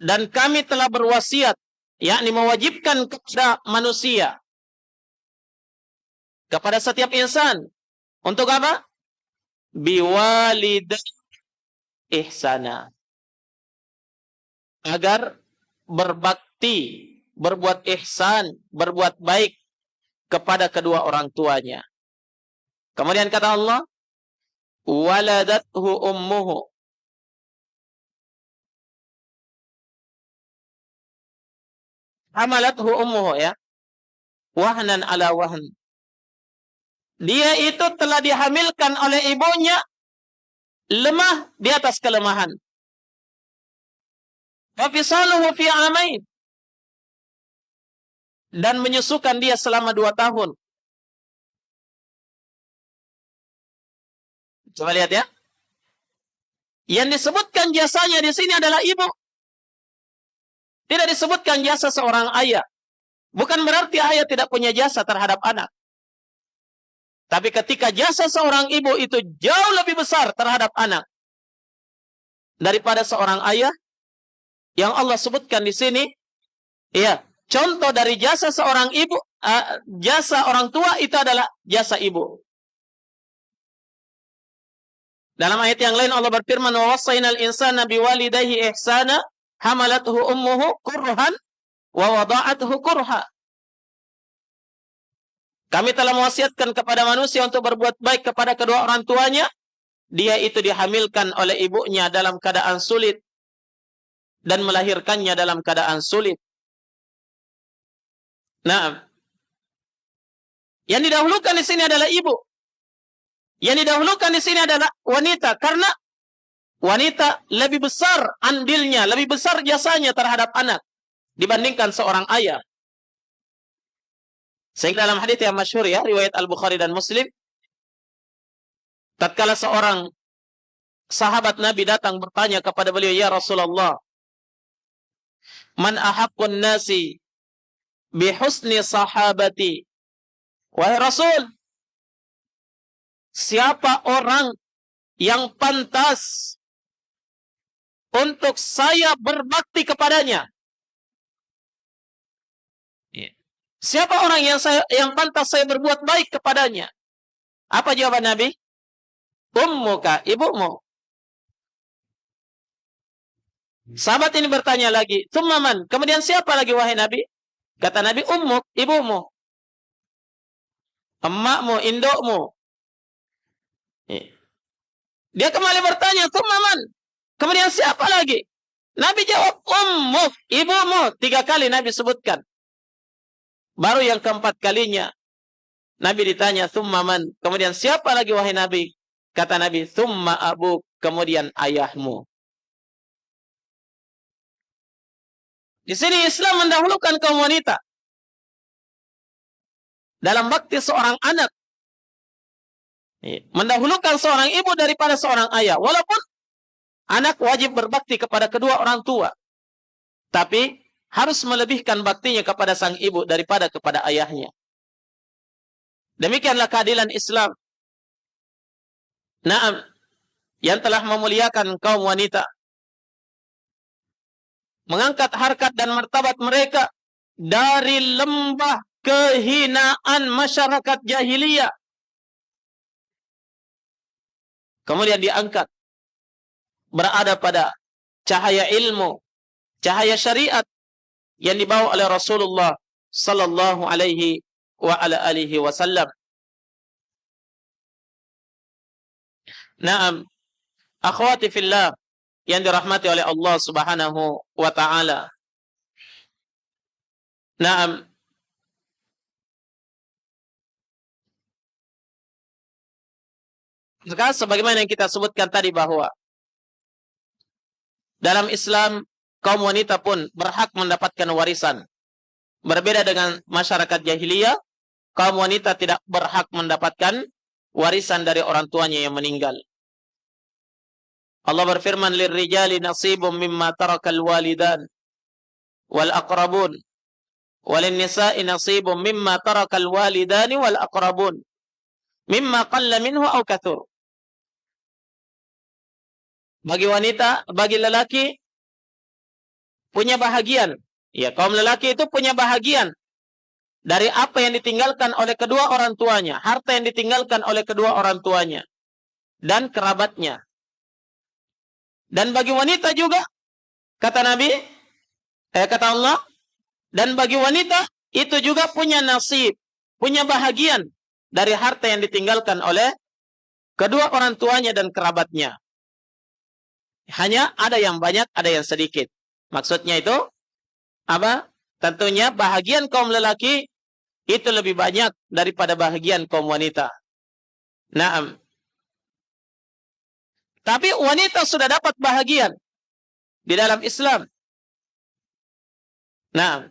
dan kami telah berwasiat, yakni mewajibkan kepada manusia, kepada setiap insan, untuk apa? Biwaliday ihsana. Agar berbakti, berbuat ihsan, berbuat baik kepada kedua orang tuanya. Kemudian kata Allah, waladathu ummuhu. Hamalathu ummuhu ya. Wahnan ala wahn. Dia itu telah dihamilkan oleh ibunya lemah di atas kelemahan. Wa fisaluhu fi amain. Dan menyusukan dia selama 2 tahun. Coba lihat ya. Yang disebutkan jasanya di sini adalah ibu. Tidak disebutkan jasa seorang ayah. Bukan berarti ayah tidak punya jasa terhadap anak. Tapi ketika jasa seorang ibu itu jauh lebih besar terhadap anak daripada seorang ayah, yang Allah sebutkan di sini, ya, contoh dari jasa seorang ibu, jasa orang tua itu adalah jasa ibu. Dalam ayat yang lain Allah berfirman, "Wa wassaynal insana biwalidayhi ihsana, hamalathu ummuhu kurhan wa wada'athu kurha." Kami telah mewasiatkan kepada manusia untuk berbuat baik kepada kedua orang tuanya. Dia itu dihamilkan oleh ibunya dalam keadaan sulit dan melahirkannya dalam keadaan sulit. Nah, yang didahulukan di sini adalah ibu. Yang didahulukan di sini adalah wanita, karena wanita lebih besar andilnya, lebih besar jasanya terhadap anak dibandingkan seorang ayah. Sehingga dalam hadits yang masyhur ya, riwayat Al-Bukhari dan Muslim, tatkala seorang sahabat Nabi datang bertanya kepada beliau, "Ya Rasulullah, man ahaqqun nasi bihusni sahabati?" Wahai Rasul, siapa orang yang pantas untuk saya berbakti kepadanya? Siapa orang yang pantas saya berbuat baik kepadanya? Apa jawaban Nabi? Ummuka, ibumu. Sahabat ini bertanya lagi, "Tsumma man?" Kemudian siapa lagi wahai Nabi? Kata Nabi, "Ummuk, ibumu. Emakmu, indukmu." Dia kembali bertanya, "Tsumma man?" Kemudian siapa lagi? Nabi jawab, "Ummuk, ibumu." 3 kali Nabi sebutkan. Baru yang keempat kalinya Nabi ditanya, "Tsumma man?" Kemudian siapa lagi wahai Nabi? Kata Nabi, "Tsumma abuk." Kemudian ayahmu. Di sini Islam mendahulukan kaum wanita dalam bakti seorang anak. Mendahulukan seorang ibu daripada seorang ayah. Walaupun anak wajib berbakti kepada kedua orang tua, tapi harus melebihkan baktinya kepada sang ibu daripada kepada ayahnya. Demikianlah keadilan Islam. Naam, yang telah memuliakan kaum wanita, mengangkat harkat dan martabat mereka dari lembah kehinaan masyarakat jahiliyah. Kemudian diangkat, berada pada cahaya ilmu, cahaya syariat yang dibawa oleh Rasulullah sallallahu alaihi wa ala alihi wasallam. Naam, Akhwati fillah yang dirahmati oleh Allah Subhanahu wa taala. Naam. Sekarang sebagaimana yang kita sebutkan tadi bahwa dalam Islam kaum wanita pun berhak mendapatkan warisan. Berbeda dengan masyarakat jahiliyah, kaum wanita tidak berhak mendapatkan warisan dari orang tuanya yang meninggal. Allah berfirman, "Lirrijali nasibum mimma tarakal walidan wal aqrabun, walinnisa'i nasibum mimma tarakal walidani wal aqrabun, mimma qalla minhu aw katsur." Bagi wanita, bagi lelaki punya bahagian. Ya, kaum lelaki itu punya bahagian dari apa yang ditinggalkan oleh kedua orang tuanya, harta yang ditinggalkan oleh kedua orang tuanya dan kerabatnya. Dan bagi wanita juga, kata Nabi, kata Allah, dan bagi wanita itu juga punya nasib, punya bahagian dari harta yang ditinggalkan oleh kedua orang tuanya dan kerabatnya. Hanya ada yang banyak, ada yang sedikit. Maksudnya itu apa? Tentunya bahagian kaum lelaki itu lebih banyak daripada bahagian kaum wanita. Naam. Tapi wanita sudah dapat bahagian di dalam Islam. Nah,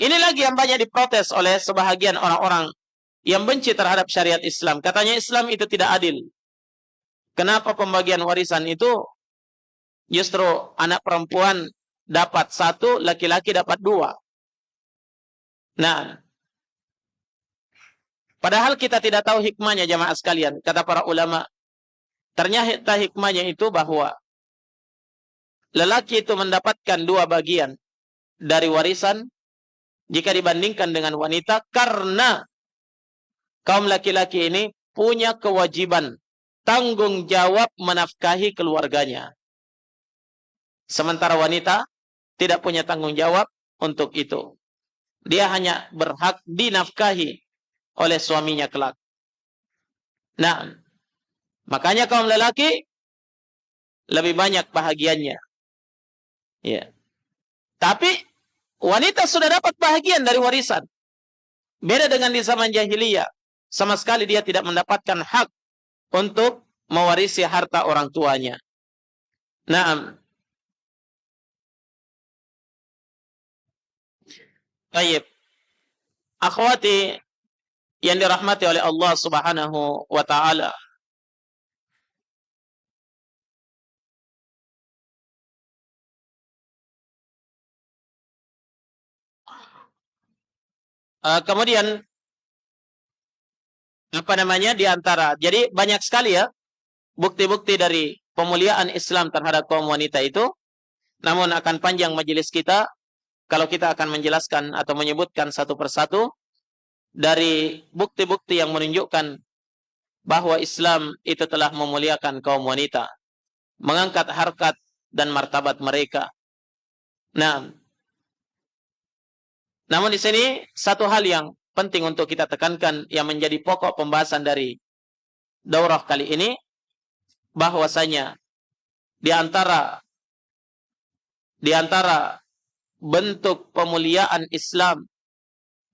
ini lagi yang banyak diprotes oleh sebahagian orang-orang yang benci terhadap syariat Islam. Katanya Islam itu tidak adil. Kenapa pembagian warisan itu justru anak perempuan dapat 1, laki-laki dapat 2? Nah, padahal kita tidak tahu hikmahnya jamaah sekalian. Kata para ulama, ternyata hikmahnya itu bahwa lelaki itu mendapatkan 2 bagian dari warisan jika dibandingkan dengan wanita, karena kaum laki-laki ini punya kewajiban tanggung jawab menafkahi keluarganya. Sementara wanita tidak punya tanggung jawab untuk itu. Dia hanya berhak dinafkahi oleh suaminya kelak. Nah, makanya kaum lelaki lebih banyak bahagiannya. Ya. Tapi wanita sudah dapat bahagian dari warisan. Beda dengan di zaman jahiliyah. Sama sekali dia tidak mendapatkan hak untuk mewarisi harta orang tuanya. Naam. Baik. Akhwati yang dirahmati oleh Allah Subhanahu wa taala. Kemudian apa namanya di antara, jadi banyak sekali ya bukti-bukti dari pemuliaan Islam terhadap kaum wanita itu. Namun akan panjang majelis kita kalau kita akan menjelaskan atau menyebutkan satu persatu dari bukti-bukti yang menunjukkan bahwa Islam itu telah memuliakan kaum wanita, mengangkat harkat dan martabat mereka. Nah, namun di sini satu hal yang penting untuk kita tekankan yang menjadi pokok pembahasan dari daurah kali ini, bahwasanya di antara bentuk pemuliaan Islam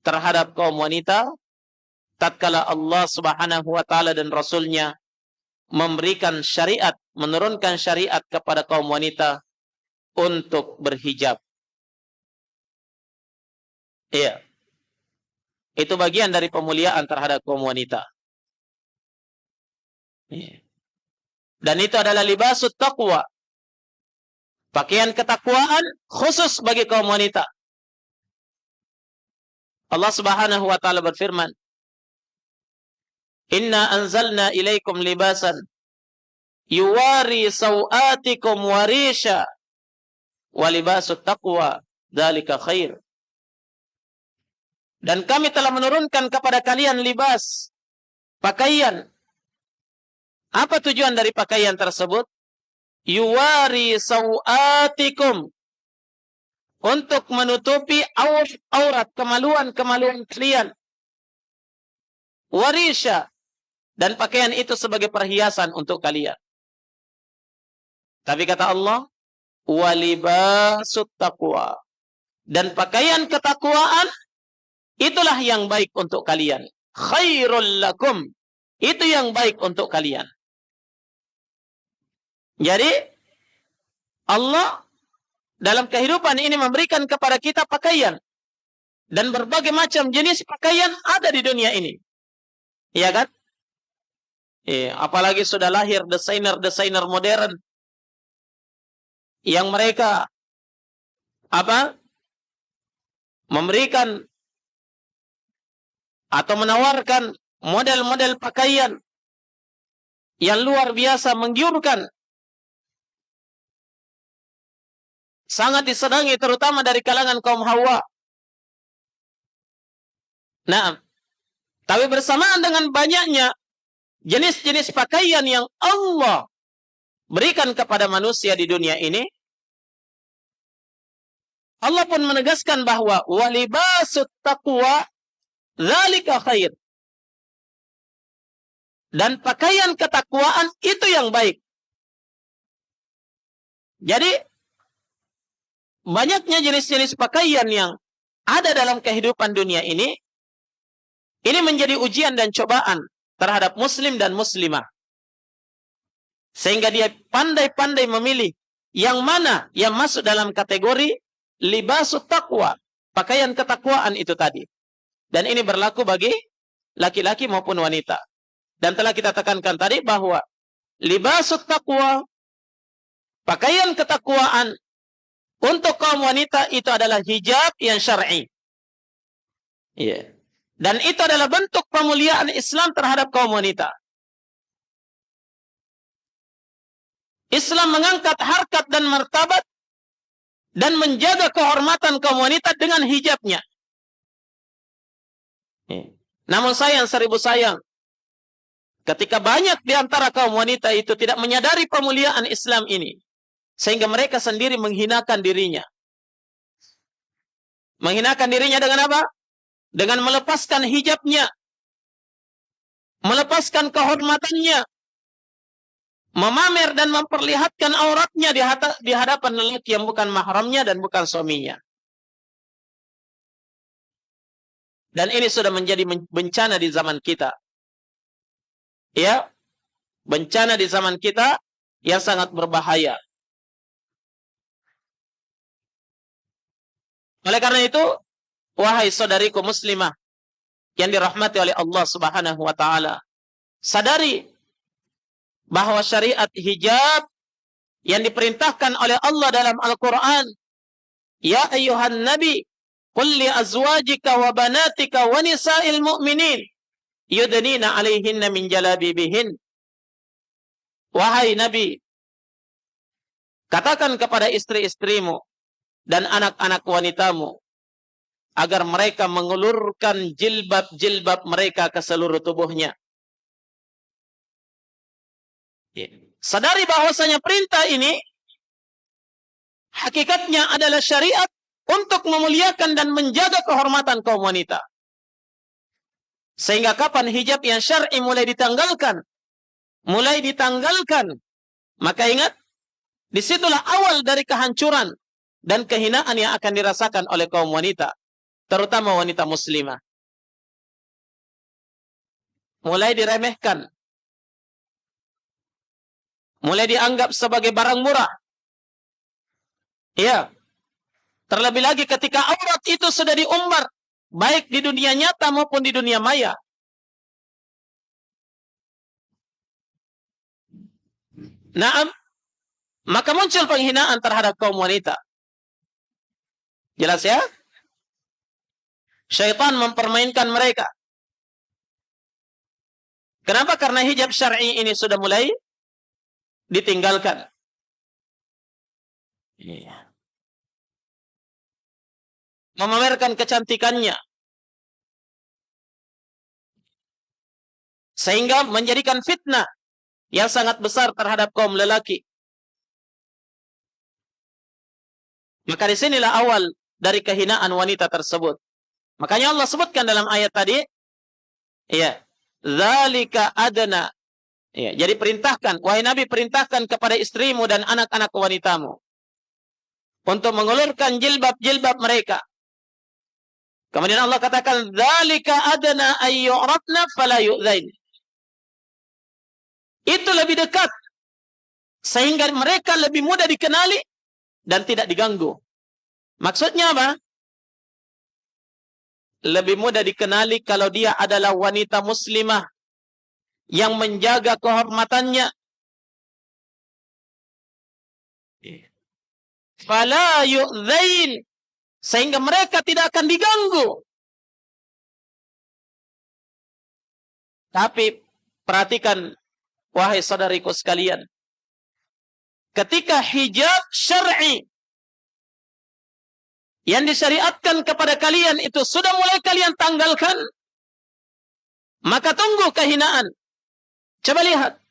terhadap kaum wanita tatkala Allah Subhanahu wa taala dan Rasulnya memberikan syariat, menurunkan syariat kepada kaum wanita untuk berhijab. Iya. Itu bagian dari pemuliaan terhadap kaum wanita. Iya. Dan itu adalah libasut taqwa. Pakaian ketakwaan khusus bagi kaum wanita. Allah Subhanahu wa taala berfirman, "Inna anzalna ilaikum libasan yuwari sawatikum warisha wa libasut taqwa dzalika khair." Dan kami telah menurunkan kepada kalian libas, pakaian. Apa tujuan dari pakaian tersebut? Yuwari sawatikum, untuk menutupi aurat, kemaluan kalian. Warisha, dan pakaian itu sebagai perhiasan untuk kalian. Tapi kata Allah, walibasut taqwa. Dan pakaian ketakwaan itulah yang baik untuk kalian. Khairul lakum. Itu yang baik untuk kalian. Jadi Allah dalam kehidupan ini memberikan kepada kita pakaian. Dan berbagai macam jenis pakaian ada di dunia ini. Iya kan? Apalagi sudah lahir desainer-desainer modern yang mereka memberikan atau menawarkan model-model pakaian yang luar biasa menggiurkan, sangat disenangi terutama dari kalangan kaum Hawa. Nah, tapi bersamaan dengan banyaknya jenis-jenis pakaian yang Allah berikan kepada manusia di dunia ini, Allah pun menegaskan bahwa walibasut taqwa dzalika khair. Dan pakaian ketakwaan itu yang baik. Jadi banyaknya jenis-jenis pakaian yang ada dalam kehidupan dunia ini menjadi ujian dan cobaan terhadap muslim dan muslimah. Sehingga dia pandai-pandai memilih yang mana yang masuk dalam kategori libasut taqwa, pakaian ketakwaan itu tadi. Dan ini berlaku bagi laki-laki maupun wanita. Dan telah kita tekankan tadi bahwa libasut taqwa, pakaian ketakwaan untuk kaum wanita itu adalah hijab yang syar'i. Iya. Dan itu adalah bentuk pemuliaan Islam terhadap kaum wanita. Islam mengangkat harkat dan martabat dan menjaga kehormatan kaum wanita dengan hijabnya. Namun sayang, seribu sayang, ketika banyak di antara kaum wanita itu tidak menyadari pemuliaan Islam ini, sehingga mereka sendiri menghinakan dirinya. Menghinakan dirinya dengan apa? Dengan melepaskan hijabnya, melepaskan kehormatannya, memamer dan memperlihatkan auratnya di hadapan lelaki yang bukan mahramnya dan bukan suaminya. Dan ini sudah menjadi bencana di zaman kita. Ya, bencana di zaman kita yang sangat berbahaya. Oleh karena itu, wahai saudariku muslimah yang dirahmati oleh Allah Subhanahu wa taala, sadari bahwa syariat hijab yang diperintahkan oleh Allah dalam Al-Qur'an, ya ayyuhan nabi qul li azwajika wa banatika wa nisa'il mu'minin yudnina 'alaihinna min jalabibihin. Wahai nabi, katakan kepada istri-istrimu dan anak-anak wanitamu agar mereka mengulurkan jilbab-jilbab mereka ke seluruh tubuhnya. Sadari bahwasanya perintah ini hakikatnya adalah syariat untuk memuliakan dan menjaga kehormatan kaum wanita. Sehingga kapan hijab yang syar'i mulai ditanggalkan, maka ingat, disitulah awal dari kehancuran dan kehinaan yang akan dirasakan oleh kaum wanita, terutama wanita muslimah. Mulai diremehkan, mulai dianggap sebagai barang murah. Ya, terlebih lagi ketika aurat itu sudah diumbar, baik di dunia nyata maupun di dunia maya. Naam, maka muncul penghinaan terhadap kaum wanita. Jelas ya? Syaitan mempermainkan mereka. Kenapa? Karena hijab syar'i ini sudah mulai ditinggalkan. Memamerkan kecantikannya. Sehingga menjadikan fitnah yang sangat besar terhadap kaum lelaki. Maka disinilah awal dari kehinaan wanita tersebut. Makanya Allah sebutkan dalam ayat tadi, ya, dzalika adna, Ya, jadi perintahkan, wahai Nabi, perintahkan kepada istrimu dan anak-anak wanitamu untuk mengulurkan jilbab-jilbab mereka. Kemudian Allah katakan, "Dzalika adna ay yu'rafna fala yu'dzain." Itu lebih dekat sehingga mereka lebih mudah dikenali dan tidak diganggu. Maksudnya apa? Lebih mudah dikenali kalau dia adalah wanita muslimah yang menjaga kehormatannya. Fala yu'dzain, sehingga mereka tidak akan diganggu. Tapi perhatikan, wahai saudariku sekalian, ketika hijab syar'i yang disyariatkan kepada kalian itu sudah mulai kalian tanggalkan, maka tunggu kehinaan. Coba lihat,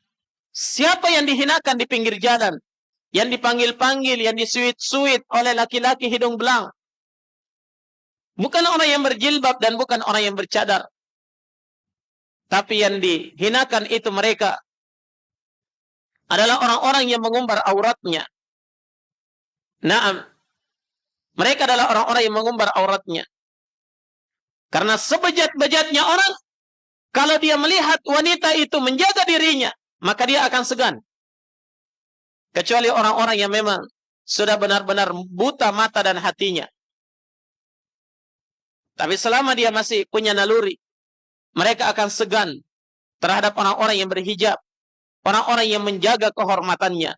siapa yang dihinakan di pinggir jalan, yang dipanggil-panggil, yang disuit-suit oleh laki-laki hidung belang. Bukan orang yang berjilbab dan bukan orang yang bercadar. Tapi yang dihinakan itu mereka adalah orang-orang yang mengumbar auratnya. Naam. Mereka adalah orang-orang yang mengumbar auratnya. Karena sebejat-bejatnya orang, kalau dia melihat wanita itu menjaga dirinya, maka dia akan segan. Kecuali orang-orang yang memang sudah benar-benar buta mata dan hatinya. Tapi selama dia masih punya naluri, mereka akan segan terhadap orang-orang yang berhijab, orang-orang yang menjaga kehormatannya.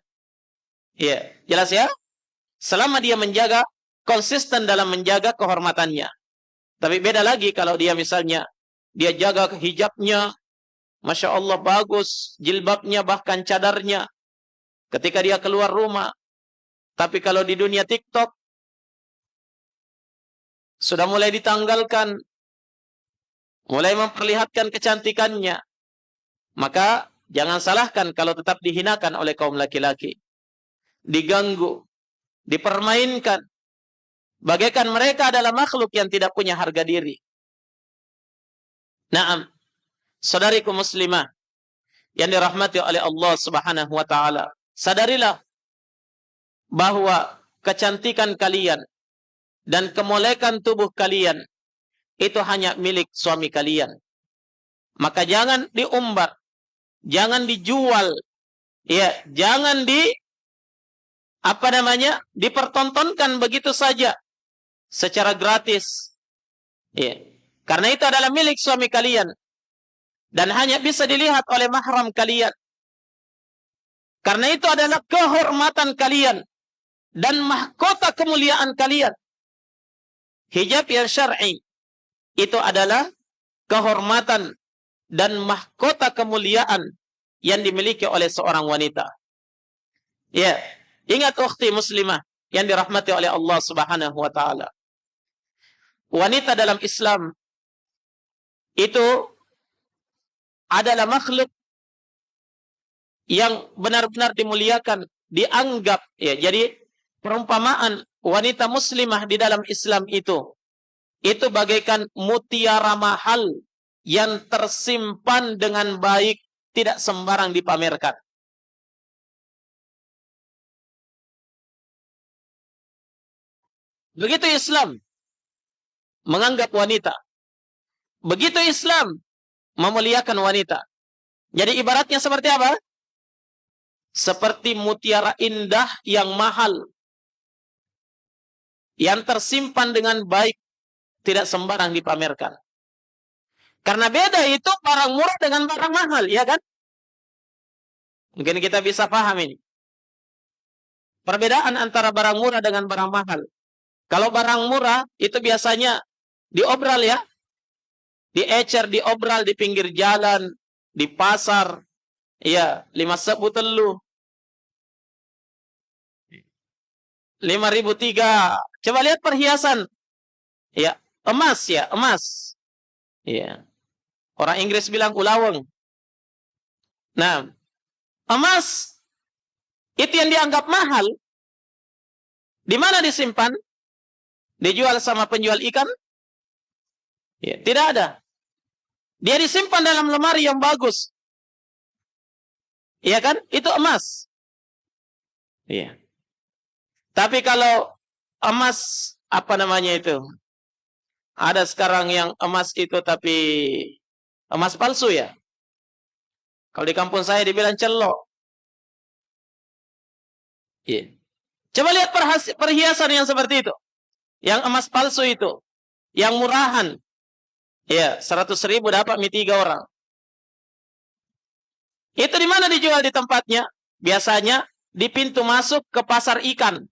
Ya, jelas ya? Selama dia menjaga, konsisten dalam menjaga kehormatannya. Tapi beda lagi kalau dia misalnya, dia jaga hijabnya, Masya Allah bagus, jilbabnya bahkan cadarnya, ketika dia keluar rumah. Tapi kalau di dunia TikTok, sudah mulai ditanggalkan, mulai memperlihatkan kecantikannya, maka jangan salahkan kalau tetap dihinakan oleh kaum laki-laki. Diganggu, dipermainkan. Bagaikan mereka adalah makhluk yang tidak punya harga diri. Naam, saudariku muslimah yang dirahmati oleh Allah Subhanahu wa taala, sadarilah bahwa kecantikan kalian dan kemolekan tubuh kalian itu hanya milik suami kalian. Maka jangan diumbar, jangan dijual, ya, jangan dipertontonkan begitu saja secara gratis. Ya. Karena itu adalah milik suami kalian dan hanya bisa dilihat oleh mahram kalian. Karena itu adalah kehormatan kalian dan mahkota kemuliaan kalian. Hijab yang syar'i itu adalah kehormatan dan mahkota kemuliaan yang dimiliki oleh seorang wanita. Ya, ingat ukhti muslimah yang dirahmati oleh Allah Subhanahu wa taala. Wanita dalam Islam itu adalah makhluk yang benar-benar dimuliakan, dianggap, ya. Jadi perumpamaan wanita muslimah di dalam Islam itu bagaikan mutiara mahal yang tersimpan dengan baik, tidak sembarang dipamerkan. Begitu Islam menganggap wanita, begitu Islam memuliakan wanita. Jadi ibaratnya seperti apa? Seperti mutiara indah yang mahal, yang tersimpan dengan baik, tidak sembarang dipamerkan. Karena beda itu barang murah dengan barang mahal, ya kan? Mungkin kita bisa paham ini. Perbedaan antara barang murah dengan barang mahal. Kalau barang murah itu biasanya diobral, ya. Diecer, diobral di pinggir jalan, di pasar. Ya, 5 sebu telu. 5.003. Coba lihat perhiasan. Ya, emas, ya, emas. Ya. Orang Inggris bilang ulaweng. Nah, emas itu yang dianggap mahal, di mana disimpan? Dijual sama penjual ikan? Ya, tidak ada. Dia disimpan dalam lemari yang bagus. Iya kan? Itu emas. Iya. Tapi kalau emas, apa namanya itu? Ada sekarang yang emas itu tapi emas palsu ya. Kalau di kampung saya dibilang celok. Iya. Coba lihat perhiasan yang seperti itu. Yang emas palsu itu. Yang murahan. Ya, 100.000 dapat mie 3 orang. Itu di mana dijual di tempatnya? Biasanya di pintu masuk ke pasar ikan.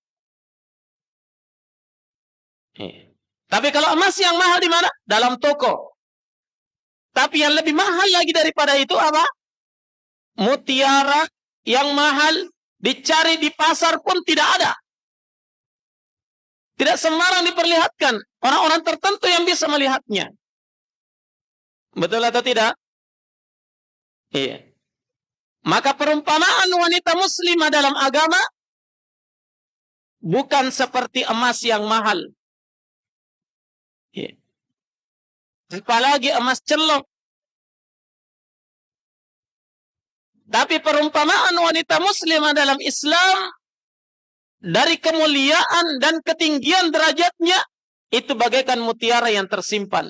Tapi kalau emas yang mahal di mana? Dalam toko. Tapi yang lebih mahal lagi daripada itu apa? Mutiara yang mahal dicari di pasar pun tidak ada. Tidak sembarang diperlihatkan. Orang-orang tertentu yang bisa melihatnya. Betul atau tidak? Iya. Maka perumpamaan wanita muslimah dalam agama bukan seperti emas yang mahal. Iya. Apalagi emas celok. Tapi perumpamaan wanita muslimah dalam Islam dari kemuliaan dan ketinggian derajatnya itu bagaikan mutiara yang tersimpan.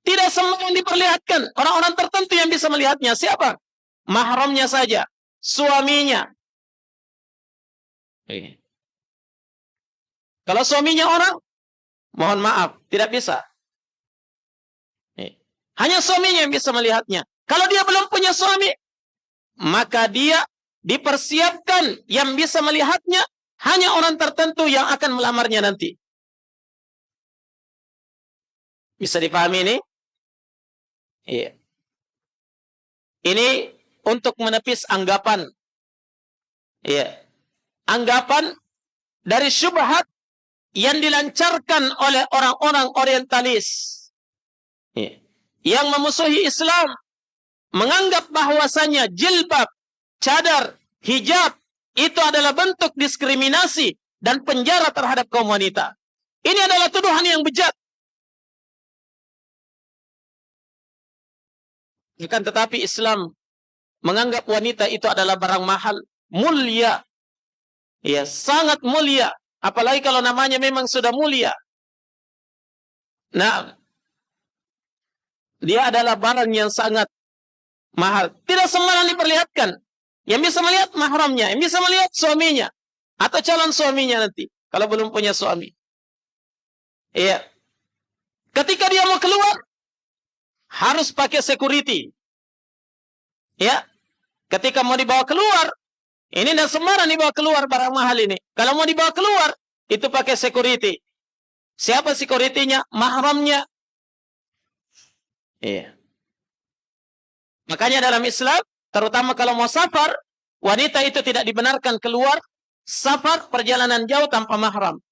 Tidak semua yang diperlihatkan. Orang-orang tertentu yang bisa melihatnya. Siapa? Mahramnya saja. Suaminya. Kalau suaminya orang, mohon maaf, tidak bisa. Hanya suaminya yang bisa melihatnya. Kalau dia belum punya suami, maka dia dipersiapkan yang bisa melihatnya hanya orang tertentu yang akan melamarnya nanti. Bisa dipahami ini? Iya. Ini untuk menepis anggapan. Iya. Anggapan dari syubhat yang dilancarkan oleh orang-orang orientalis. Iya. Yang memusuhi Islam. Menganggap bahwasanya jilbab, cadar, hijab itu adalah bentuk diskriminasi dan penjara terhadap kaum wanita. Ini adalah tuduhan yang bejat. Bukan, tetapi Islam menganggap wanita itu adalah barang mahal, mulia. Ya, sangat mulia. Apalagi kalau namanya memang sudah mulia. Nah, dia adalah barang yang sangat mahal. Tidak sembarang diperlihatkan. Yang bisa melihat mahramnya, yang bisa melihat suaminya. Atau calon suaminya nanti. Kalau belum punya suami. Iya. Ketika dia mau keluar, harus pakai security. Ya. Ketika mau dibawa keluar, ini tidak sembarang dibawa keluar barang mahal ini. Kalau mau dibawa keluar, itu pakai security. Siapa security-nya? Mahramnya. Iya. Makanya dalam Islam, terutama kalau mau safar, wanita itu tidak dibenarkan keluar safar perjalanan jauh tanpa mahram.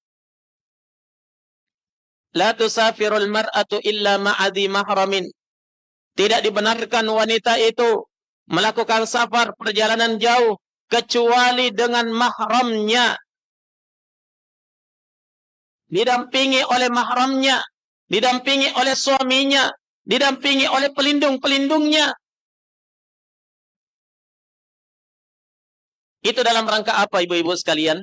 La tusafirul mar'atu illa ma'adhi mahramin. Tidak dibenarkan wanita itu melakukan safar perjalanan jauh kecuali dengan mahramnya. Didampingi oleh mahramnya, didampingi oleh suaminya, didampingi oleh pelindung-pelindungnya. Itu dalam rangka apa, ibu-ibu sekalian?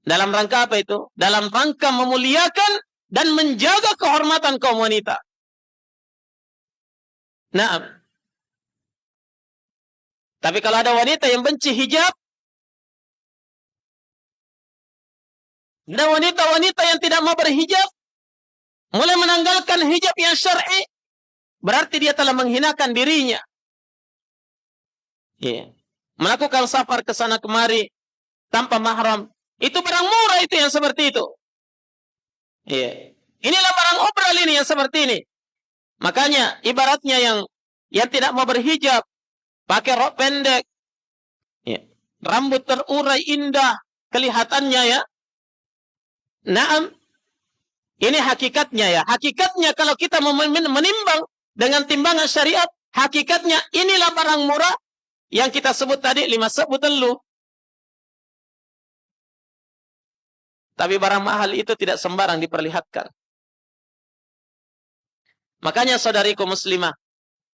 Dalam rangka apa itu? Dalam rangka memuliakan dan menjaga kehormatan kaum wanita. Nah, tapi kalau ada wanita yang benci hijab, ada wanita-wanita yang tidak mau berhijab, mulai menanggalkan hijab yang syar'i, berarti dia telah menghinakan dirinya. Yeah. Melakukan safar ke sana kemari tanpa mahram. Itu barang murah itu yang seperti itu. Yeah. Inilah barang obral ini yang seperti ini. Makanya ibaratnya yang tidak mau berhijab, pakai rok pendek, yeah, rambut terurai indah kelihatannya ya. Naam, ini hakikatnya ya. Hakikatnya kalau kita menimbang dengan timbangan syariat, hakikatnya inilah barang murah yang kita sebut tadi 5 sebut dulu. Tapi barang mahal itu tidak sembarang diperlihatkan. Makanya saudariku muslimah,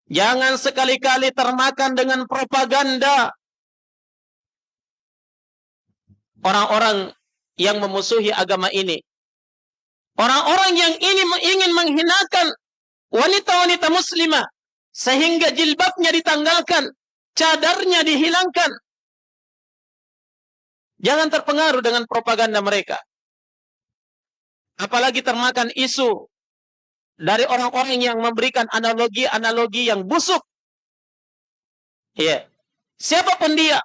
Jangan sekali-kali termakan dengan propaganda orang-orang yang memusuhi agama ini. Orang-orang yang ini ingin menghinakan wanita-wanita muslimah sehingga jilbabnya ditanggalkan, cadarnya dihilangkan. Jangan terpengaruh dengan propaganda mereka. Apalagi termakan isu dari orang-orang yang memberikan analogi-analogi yang busuk. Ya. Siapapun dia,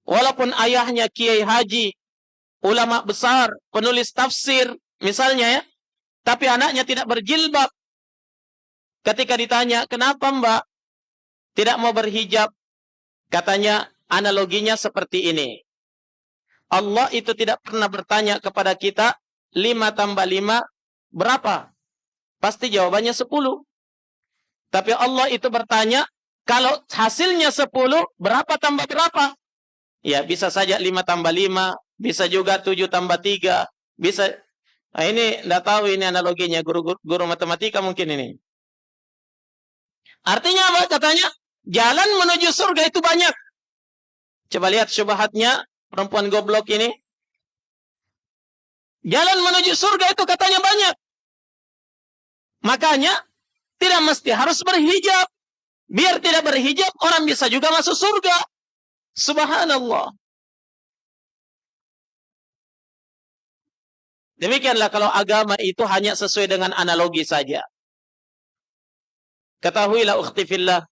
walaupun ayahnya kiai haji, ulama besar, penulis tafsir, misalnya ya, tapi anaknya tidak berjilbab. Ketika ditanya, kenapa mbak tidak mau berhijab? Katanya, analoginya seperti ini. Allah itu tidak pernah bertanya kepada kita, 5 tambah 5 berapa? Pasti jawabannya 10. Tapi Allah itu bertanya, kalau hasilnya 10, berapa tambah berapa? Ya, bisa saja 5 tambah 5, bisa juga 7 tambah 3, bisa. Nah, ini enggak tahu ini analoginya, guru matematika mungkin ini. Artinya apa? Katanya, jalan menuju surga itu banyak. Coba lihat syubhatnya perempuan goblok ini. Jalan menuju surga itu katanya banyak. Makanya, tidak mesti harus berhijab. Biar tidak berhijab, orang bisa juga masuk surga. Subhanallah. Demikianlah kalau agama itu hanya sesuai dengan analogi saja. Ketahuilah ukhti fillah,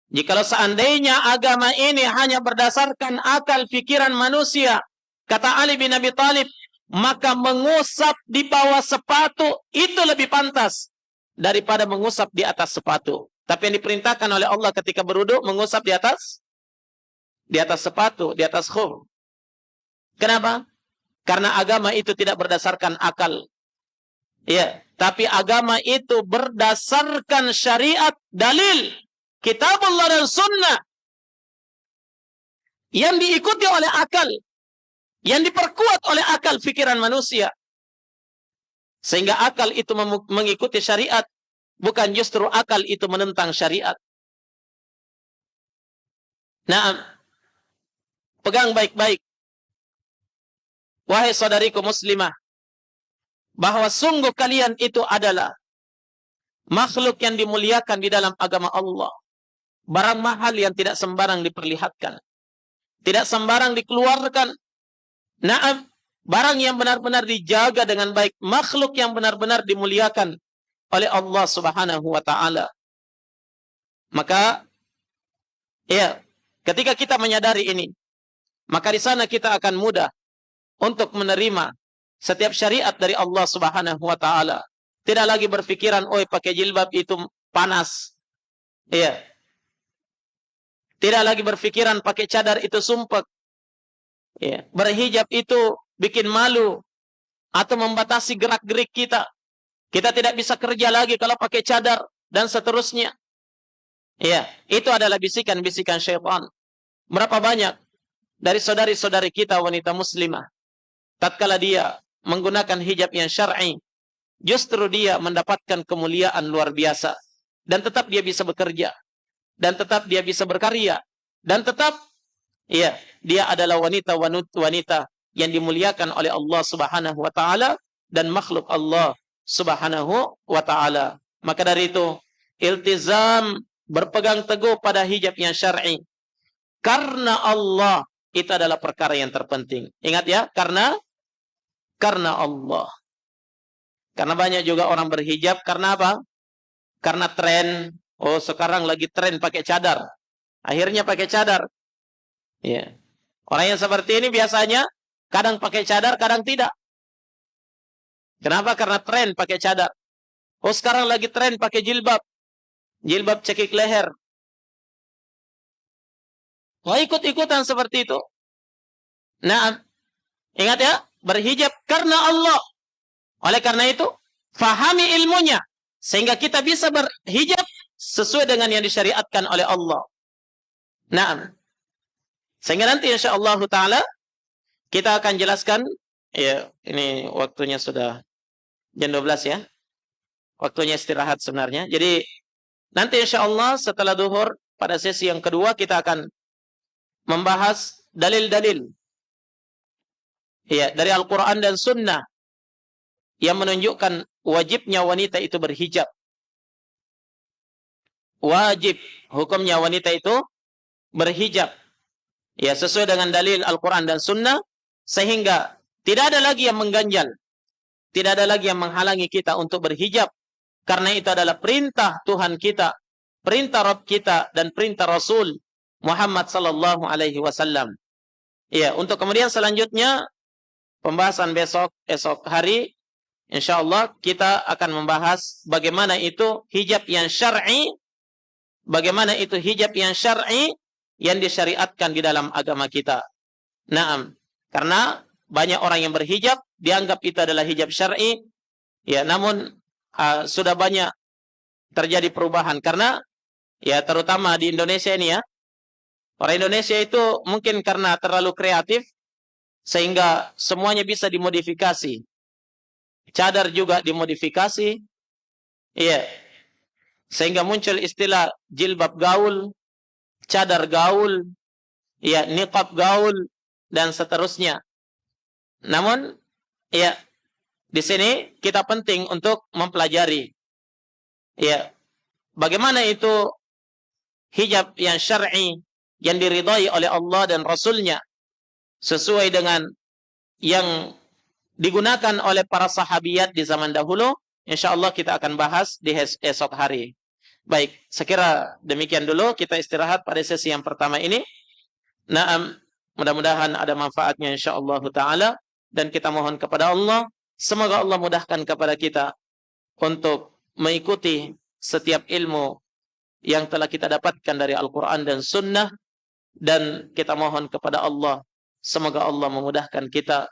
jikalau seandainya agama ini hanya berdasarkan akal pikiran manusia, kata Ali bin Abi Thalib, maka mengusap di bawah sepatu itu lebih pantas daripada mengusap di atas sepatu. Tapi yang diperintahkan oleh Allah ketika berwudu mengusap di atas sepatu, di atas khuf. Kenapa? Karena agama itu tidak berdasarkan akal. Ya, tapi agama itu berdasarkan syariat, dalil, kitabullah dan sunnah yang diikuti oleh akal, yang diperkuat oleh akal pikiran manusia. Sehingga akal itu mengikuti syariat, bukan justru akal itu menentang syariat. Nah, pegang baik-baik, wahai saudariku muslimah, bahwa sungguh kalian itu adalah makhluk yang dimuliakan di dalam agama Allah. Barang mahal yang tidak sembarang diperlihatkan, tidak sembarang dikeluarkan. Naam, barang yang benar-benar dijaga dengan baik, makhluk yang benar-benar dimuliakan oleh Allah Subhanahu wa taala. Maka ya, ketika kita menyadari ini, maka di sana kita akan mudah untuk menerima setiap syariat dari Allah Subhanahu wa taala. Tidak lagi berpikiran, "Oh, pakai jilbab itu panas." Iya. Tidak lagi berpikiran pakai cadar itu sumpek. Iya. Berhijab itu bikin malu atau membatasi gerak-gerik kita. Kita tidak bisa kerja lagi kalau pakai cadar dan seterusnya. Iya, itu adalah bisikan-bisikan syaitan. Berapa banyak dari saudari-saudari kita wanita muslimah, tatkala dia menggunakan hijab yang syar'i, justru dia mendapatkan kemuliaan luar biasa. Dan tetap dia bisa bekerja. Dan tetap dia bisa berkarya. Dan tetap ya, dia adalah wanita yang dimuliakan oleh Allah Subhanahu wa taala dan makhluk Allah Subhanahu wa taala. Maka dari itu, iltizam, berpegang teguh pada hijab yang syar'i. Karena Allah itu adalah perkara yang terpenting. Ingat ya, karena Allah. Karena banyak juga orang berhijab karena apa? Karena tren. Oh, sekarang lagi tren pakai cadar. Akhirnya pakai cadar. Ya. Orang yang seperti ini biasanya kadang pakai cadar, kadang tidak. Kenapa? Karena tren pakai cadar. Oh, sekarang lagi tren pakai jilbab. Jilbab cekik leher. Wah, ikut-ikutan seperti itu. Nah, ingat ya, berhijab karena Allah. Oleh karena itu, fahami ilmunya. Sehingga kita bisa berhijab sesuai dengan yang disyariatkan oleh Allah. Nah, sehingga nanti insyaallah ta'ala kita akan jelaskan. Ya, ini waktunya sudah jam 12 ya. Waktunya istirahat sebenarnya. Jadi Nanti insya Allah setelah duhur pada sesi yang kedua kita akan membahas dalil-dalil ya dari Al-Quran dan Sunnah yang menunjukkan wajibnya wanita itu berhijab. Wajib hukumnya wanita itu berhijab. Ya, sesuai dengan dalil Al-Quran dan Sunnah, sehingga tidak ada lagi yang mengganjal, tidak ada lagi yang menghalangi kita untuk berhijab, karena itu adalah perintah Tuhan kita, perintah Rabb kita, dan perintah Rasul Muhammad sallallahu alaihi wasallam. Ya, untuk kemudian selanjutnya pembahasan esok hari, insyaallah kita akan membahas bagaimana itu hijab yang syar'i, bagaimana itu hijab yang syar'i yang disyariatkan di dalam agama kita. Naam, karena banyak orang yang berhijab dianggap itu adalah hijab syar'i, ya, namun sudah banyak terjadi perubahan karena ya terutama di Indonesia ini ya. Orang Indonesia itu mungkin karena terlalu kreatif sehingga semuanya bisa dimodifikasi. Cadar juga dimodifikasi. Iya. Sehingga muncul istilah jilbab gaul, cadar gaul, ya, niqab gaul, dan seterusnya. Namun, ya, di sini kita penting untuk mempelajari, ya, bagaimana itu hijab yang syar'i, yang diridhai oleh Allah dan Rasulnya, sesuai dengan yang digunakan oleh para sahabiyat di zaman dahulu. InsyaAllah kita akan bahas di esok hari. Baik, sekira demikian dulu, kita istirahat pada sesi yang pertama ini. Naam, mudah-mudahan ada manfaatnya insyaallah ta'ala, dan kita mohon kepada Allah, semoga Allah mudahkan kepada kita untuk mengikuti setiap ilmu yang telah kita dapatkan dari Al-Quran dan Sunnah, dan kita mohon kepada Allah, semoga Allah memudahkan kita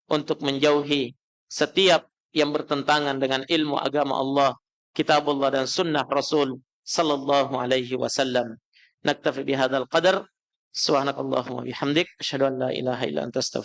untuk menjauhi setiap yang bertentangan dengan ilmu agama Allah, kitabullah dan sunnah Rasul sallallahu alaihi wasallam. Naktafi bihadzal qadar. Subhanakallahumma bihamdik, asyhadu an la ilaha illa anta astaghfiruka